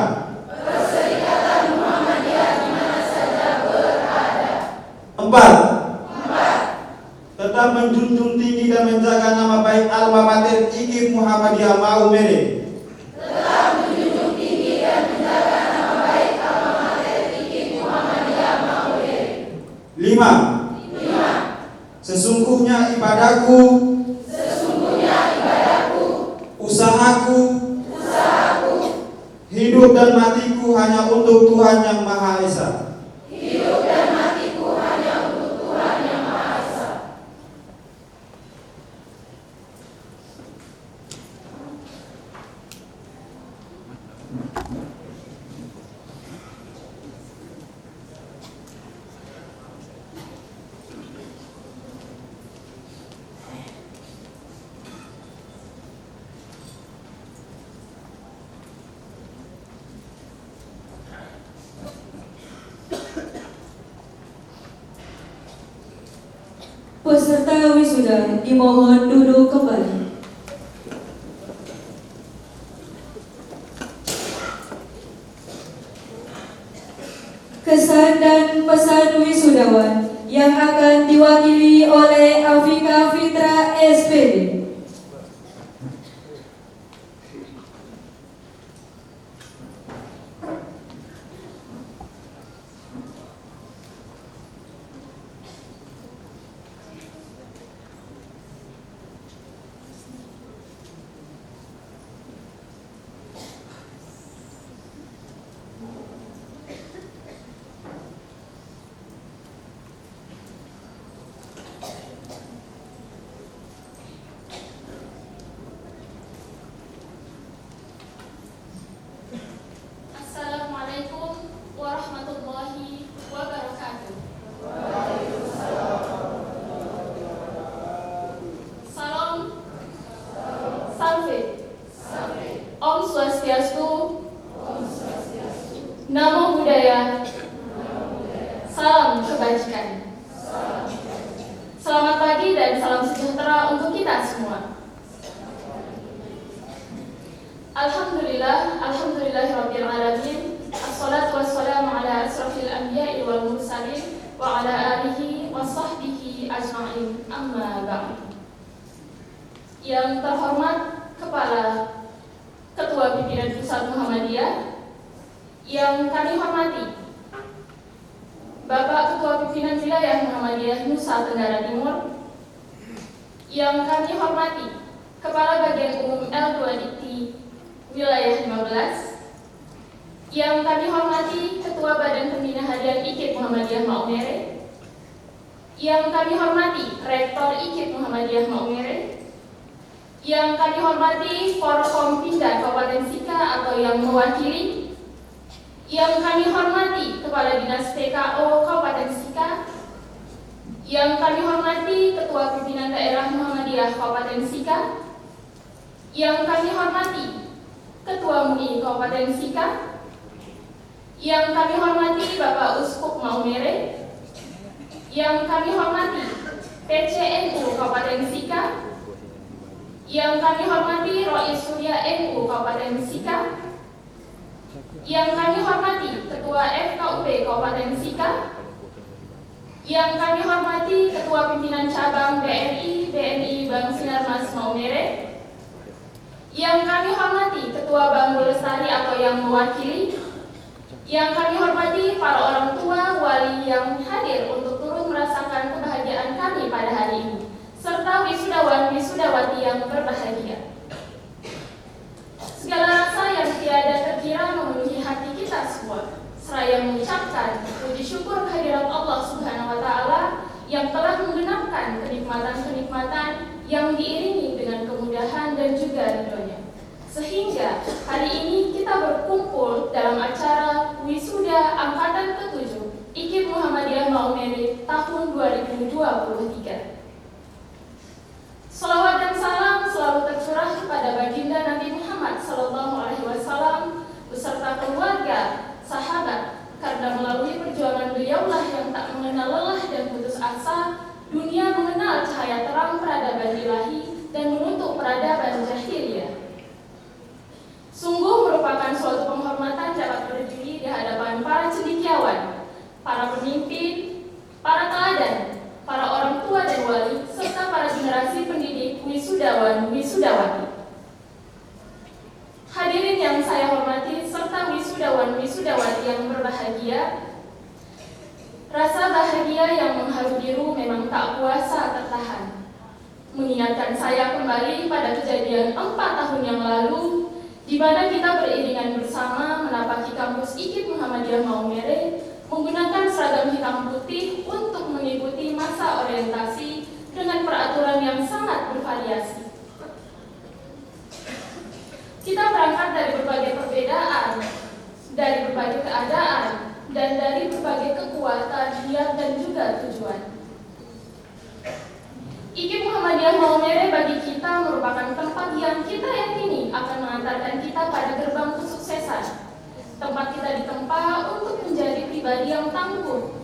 Empat, tetap menjunjung tinggi dan menjaga nama baik alma mater IKIP Muhammadiyah Maumere. Lima, sesungguhnya ibadahku, usahaku, hidup dan matiku hanya untuk Tuhan Yang Maha Esa. wisuda dimohon duduk kembali. Kesan dan pesan wisudawan yang akan diwakili oleh Afika Fitra SPD. Assalamualaikum warahmatullahi wabarakatuh. Salam, salve, Om Swastiastu, Namo Buddhaya, salam kebajikan. Selamat pagi dan salam sejahtera untuk kita semua. Alhamdulillahirabbil alamin. Assalatu wassalamu ala asrafil anbiya'i wal mursalin wa ala alihi wa sahbihi ajma'in. Amma ba'du. Yang terhormat Kepala Ketua Pimpinan Pusat Muhammadiyah, yang kami hormati Bapak Ketua Pimpinan Wilayah Muhammadiyah Nusa Tenggara Timur, yang kami hormati Kepala Bagian Umum L2 Dikti Wilayah 15, yang kami hormati Ketua Badan Pembina Harian IKIP Muhammadiyah Maumere, yang kami hormati Rektor IKIP Muhammadiyah Maumere, yang kami hormati Forkompinda Kabupaten Sika atau yang mewakili, yang kami hormati Kepala Dinas PKO Kabupaten Sika, yang kami hormati Ketua Pimpinan Daerah Muhammadiyah Kabupaten Sika, yang kami hormati Ketua MUI Kabupaten Sika, yang kami hormati Bapak Uskup Maumere, yang kami hormati PCNU Kabupaten Sika, yang kami hormati Rois Surya NU Kabupaten Sika, yang kami hormati Ketua FKUP Kabupaten Sika, yang kami hormati Ketua Pimpinan Cabang BNI Bank Sinarmas Maumere, yang kami hormati Ketua Bambu Lestari atau yang mewakili, yang kami hormati para orang tua wali yang hadir untuk turut merasakan kebahagiaan kami pada hari ini, serta wisudawan wisudawati yang berbahagia. Segala rasa yang tiada terkira memenuhi hati kita semua, seraya mengucapkan puji syukur kehadirat Allah Subhanahu wa Ta'ala yang telah menggenapkan kenikmatan-kenikmatan yang diiringi dengan kemudahan dan juga ridhonya, sehingga hari ini kita berkumpul dalam acara wisuda angkatan ke-7 IKIP Muhammadiyah Maumere tahun 2023. Salawat dan salam selalu tercurah kepada baginda Nabi Muhammad SAW beserta keluarga, sahabat, karena melalui perjuangan beliaulah yang tak mengenal lelah dan putus asa, dunia mengenal cahaya terang peradaban ilahi dan menutup peradaban jahiliyah. Sungguh merupakan suatu penghormatan dapat berdiri di hadapan para cendekiawan, para pemimpin, para teladan, para orang tua dan wali, serta para generasi pendidik wisudawan wisudawati. Hadirin yang saya hormati serta wisudawan wisudawati yang berbahagia, rasa bahagia yang mengharu biru memang tak kuasa tertahan, mengingatkan saya kembali pada kejadian 4 tahun yang lalu, di mana kita beriringan bersama menapaki kampus IKIP Muhammadiyah Maumere menggunakan seragam hitam putih untuk mengikuti masa orientasi dengan peraturan yang sangat bervariasi. Kita berangkat dari berbagai perbedaan, dari berbagai keadaan, dan dari berbagai kekuatan, niat, dan juga tujuan. IKIP Muhammadiyah Maumere bagi kita merupakan tempat yang kita yakini akan mengantarkan kita pada gerbang kesuksesan. Tempat kita ditempa untuk menjadi pribadi yang tangguh,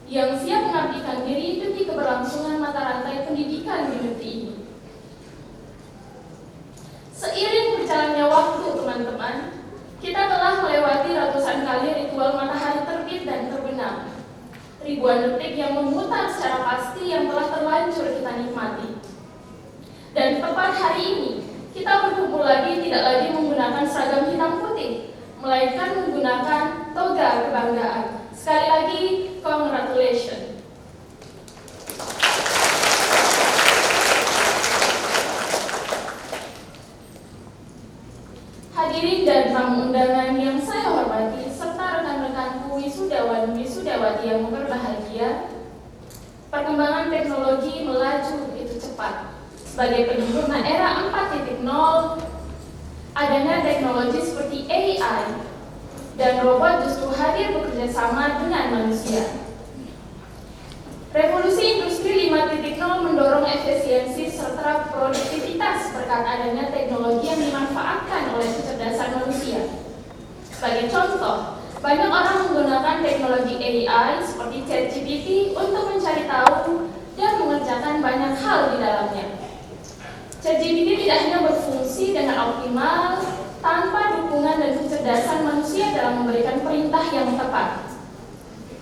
yang siap mengabdi mengabdikan diri demi keberlangsungan mata rantai pendidikan di negeri ini. Seiring berjalannya waktu, teman-teman, kita telah melewati ratusan kali ritual matahari terbit dan terbenam. Ribuan detik yang memutar secara pasti yang telah terlanjur kita nikmati. Dan tepat hari ini, kita berkumpul lagi tidak lagi menggunakan seragam hitam putih, melainkan menggunakan toga kebanggaan. Sekali lagi, congratulations. Hadirin dan tamu undangan yang saya hormati, serta rekan-rekanku wisudawan wisudawati yang berbahagia, perkembangan teknologi melaju begitu cepat. Sebagai penyempurna era 4.0, adanya teknologi seperti AI dan robot justru hadir bekerja sama dengan manusia. Revolusi industri 5.0 mendorong efisiensi serta produktivitas berkat adanya teknologi yang dimanfaatkan oleh kecerdasan manusia. Sebagai contoh, banyak orang menggunakan teknologi AI seperti ChatGPT untuk mencari tahu dan mengerjakan banyak hal di dalamnya. ChatGPT tidak hanya berfungsi dengan optimal tanpa dukungan dan kecerdasan manusia dalam memberikan perintah yang tepat.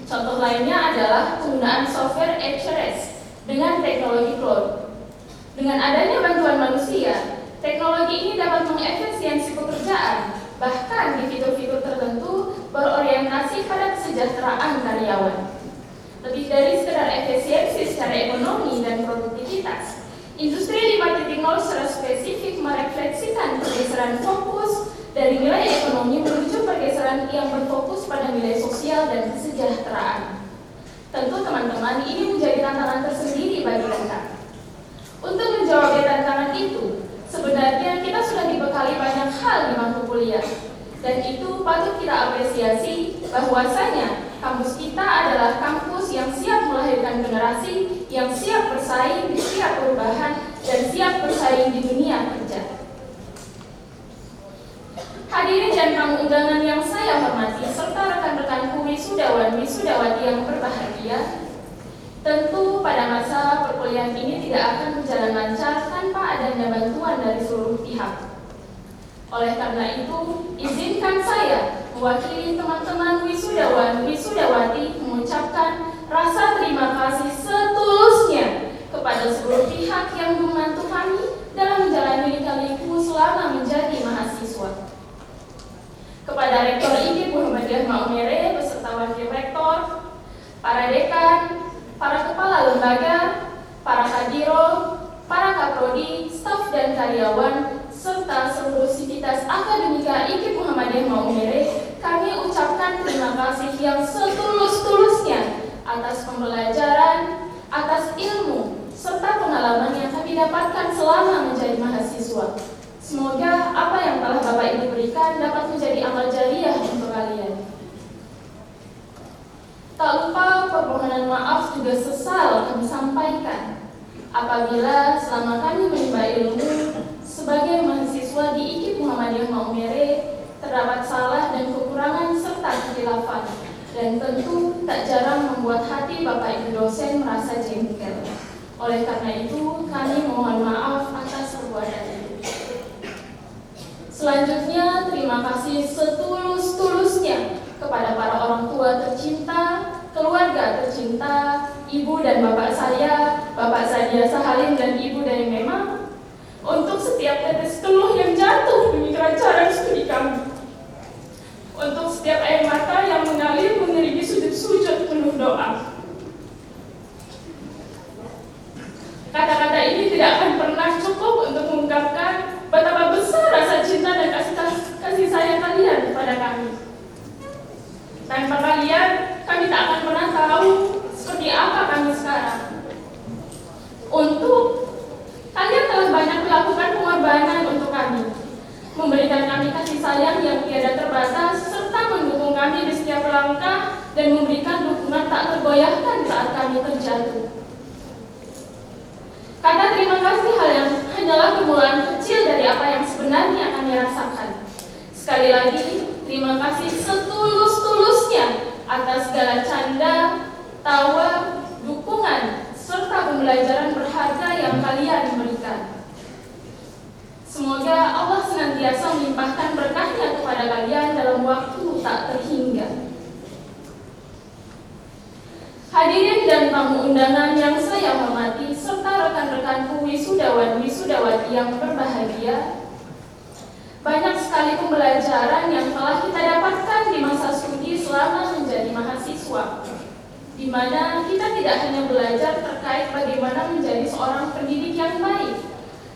Contoh lainnya adalah penggunaan software HRS dengan teknologi cloud. Dengan adanya bantuan manusia, teknologi ini dapat mengefisiensi pekerjaan, bahkan di fitur-fitur tertentu berorientasi pada kesejahteraan karyawan. Lebih dari sekedar efisiensi secara ekonomi dan produktivitas, industri 5.0 secara spesifik merefleksikan pergeseran fokus dari nilai ekonomi menuju pergeseran yang berfokus pada nilai sosial dan kesejahteraan. Tentu teman-teman, ini menjadi tantangan tersendiri bagi kita. Untuk menjawab tantangan itu, sebenarnya kita sudah dibekali banyak hal di bangku kuliah. Dan itu patut kita apresiasi bahwasanya kampus kita adalah kampus yang siap melahirkan generasi yang siap bersaing, siap perubahan, dan siap bersaing di dunia kerja. Hadirin dan tamu undangan yang saya hormati, serta rekan-rekanku wisudawan wisudawati yang berbahagia, tentu pada masa perkuliahan ini tidak akan berjalan lancar tanpa adanya bantuan dari seluruh pihak. Oleh karena itu, izinkan saya mewakili teman-teman wisudawan wisudawati mengucapkan rasa terima kasih setulusnya kepada seluruh pihak yang membantu kami dalam menjalani lika-liku selama menjadi mahasiswa. Kepada Rektor IKIP Muhammadiyah Maumere beserta Wakil Rektor, para dekan, para kepala lembaga, para kadiro, para kaprodi, staf dan karyawan, serta seluruh sivitas akademika IKIP Muhammadiyah Maumere, kami ucapkan terima kasih yang setulus-tulusnya atas pembelajaran, atas ilmu, serta pengalaman yang kami dapatkan selama menjadi mahasiswa. Semoga apa yang telah Bapak Ibu berikan dapat menjadi amal jariah untuk kalian. Tak lupa permohonan maaf juga sesal kami sampaikan apabila selama kami menimba ilmu sebagai mahasiswa di IKIP Muhammadiyah Maumere terdapat salah dan kekurangan serta kekhilafan, dan tentu tak jarang membuat hati Bapak Ibu dosen merasa jengkel. Oleh karena itu, kami mohon maaf atas perbuatan itu. Selanjutnya, terima kasih setulus-tulusnya kepada para orang tua tercinta, keluarga tercinta, ibu dan bapak saya, Bapak Sadia Sahalim dan Ibu dari Mema, untuk setiap tetes teluh yang jatuh demi kelancaran studi kami, untuk setiap air mata yang mengalir mengiringi sujud-sujud penuh doa. Kata-kata ini tidak akan pernah cukup untuk mengungkapkan betapa besar rasa cinta dan kasih sayang kalian kepada kami. Tanpa kalian, kami tak akan pernah tahu seperti apa kami sekarang. Untuk kalian telah banyak melakukan pengorbanan untuk kami, memberikan kami kasih sayang yang tiada terbatas, serta mendukung kami di setiap langkah dan memberikan dukungan tak tergoyahkan saat kami terjatuh. Kata terima kasih hanyalah permulaan kecil dari apa yang sebenarnya kami rasakan. Sekali lagi, terima kasih setulus-tulusnya atas segala canda, tawa, dukungan, pembelajaran berharga yang kalian berikan. Semoga Allah senantiasa melimpahkan berkahnya kepada kalian dalam waktu tak terhingga. Hadirin dan tamu undangan yang saya hormati, serta rekan-rekanku wisudawan wisudawati yang berbahagia, banyak sekali pembelajaran yang telah kita dapatkan di masa studi selama menjadi mahasiswa, di mana kita tidak hanya belajar terkait bagaimana menjadi seorang pendidik yang baik,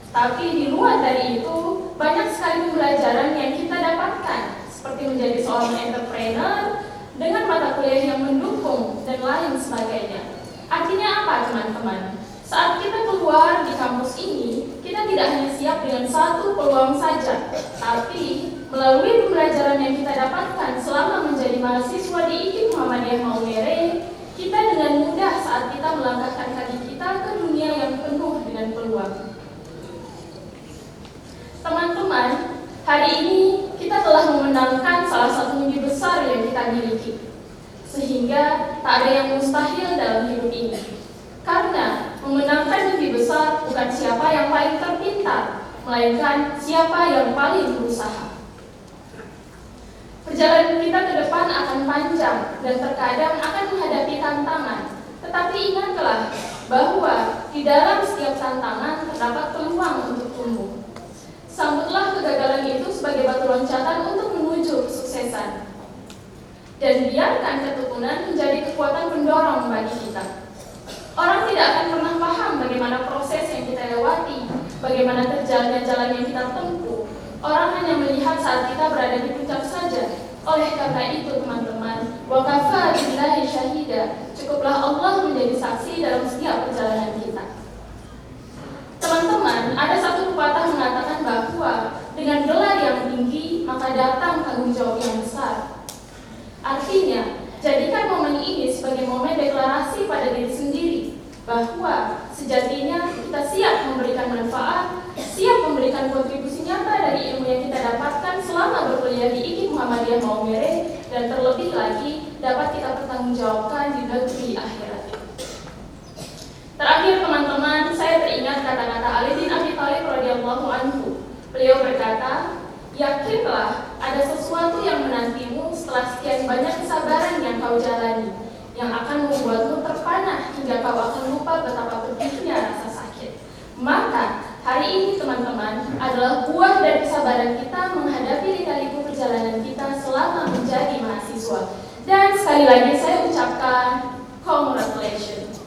tapi di luar dari itu banyak sekali pembelajaran yang kita dapatkan, seperti menjadi seorang entrepreneur dengan mata kuliah yang mendukung dan lain sebagainya. Artinya apa, teman-teman? Saat kita keluar di kampus ini, kita tidak hanya siap dengan satu peluang saja, tapi melalui pembelajaran yang kita dapatkan selama menjadi mahasiswa di IKIP Muhammadiyah Maumere, kita dengan mudah saat kita melangkahkan kaki kita ke dunia yang penuh dengan peluang. Teman-teman, hari ini kita telah memenangkan salah satu mimpi besar yang kita miliki, sehingga tak ada yang mustahil dalam hidup ini. Karena memenangkan mimpi besar bukan siapa yang paling terpintar, melainkan siapa yang paling berusaha. Perjalanan kita ke depan akan panjang dan terkadang akan menghadapi tantangan. Tetapi ingatlah bahwa di dalam setiap tantangan terdapat peluang untuk tumbuh. Sambutlah kegagalan itu sebagai batu loncatan untuk menuju kesuksesan. Dan biarkan ketekunan menjadi kekuatan pendorong bagi kita. Orang tidak akan pernah paham bagaimana proses yang kita lewati, bagaimana terjalannya jalan yang kita tempuh. Orang hanya melihat saat kita berada di puncak saja. Oleh karena itu, teman-teman, wa kafa billahi syahida, cukuplah Allah menjadi saksi dalam setiap perjalanan kita. Teman-teman, ada satu pepatah mengatakan bahwa dengan gelar yang tinggi, maka datang tanggung jawab yang besar. Artinya, jadikan momen ini sebagai momen deklarasi pada diri sendiri bahwa sejatinya kita siap memberikan manfaat, siap memberikan kontribusi nyata dari ilmu yang kita dapatkan selama berkuliah di IKIP Muhammadiyah Maumere, dan terlebih lagi dapat kita pertanggungjawabkan di negeri akhirat. Terakhir, teman-teman, saya teringat kata-kata Ali bin Abi Thalib radhiyallahu anhu. Beliau berkata, yakinlah ada sesuatu yang menantimu setelah sekian banyak kesabaran yang kau jalani, yang akan membuatmu terpanah hingga kau akan lupa betapa pedihnya rasa sakit. Maka hari ini, teman-teman, adalah buah dari kesabaran kita menghadapi lika-liku perjalanan kita selama menjadi mahasiswa. Dan sekali lagi saya ucapkan congratulations.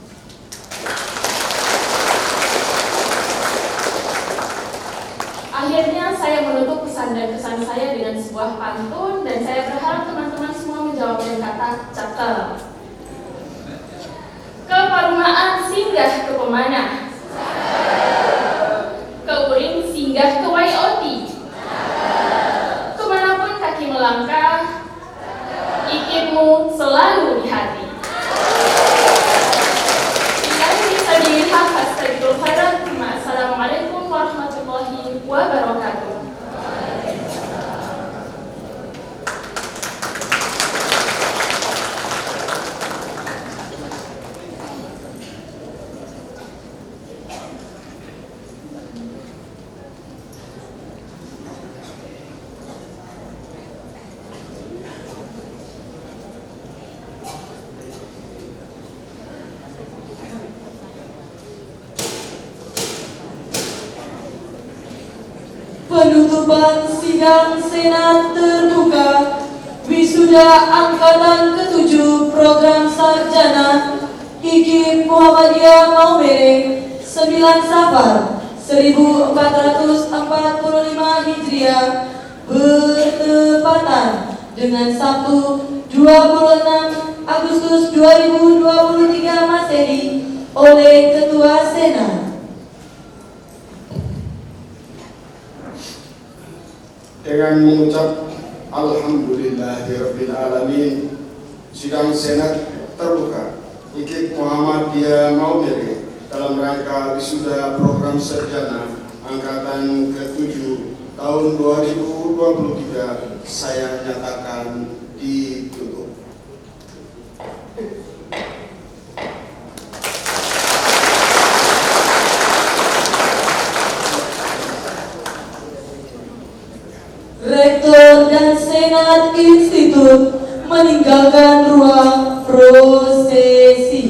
Akhirnya saya menutup pesan dan kesan saya dengan sebuah pantun, dan saya berharap teman-teman semua menjawab dengan kata cakel. Keparumaan singgah ke pemana, keuring singgah ke waioti, kemanapun kaki melangkah, IKIPmu selalu di hati. Assalamualaikum warahmatullahi wabarakatuh. Penutupan sidang Senat terbuka wisuda angkatan ke-7 program sarjana IKIP Muhammadiyah Maumere 9 Safar 1445 Hijriah bertepatan dengan Sabtu 26 Agustus 2023 Masehi oleh Ketua Senat. Dengan mengucap Alhamdulillahirabbil alamin, sidang Senat terbuka IKIP Muhammadiyah Maumere dalam rangka wisuda program sarjana angkatan ke-7 tahun 2023 saya nyatakan ditutup. institut meninggalkan ruang prosesi.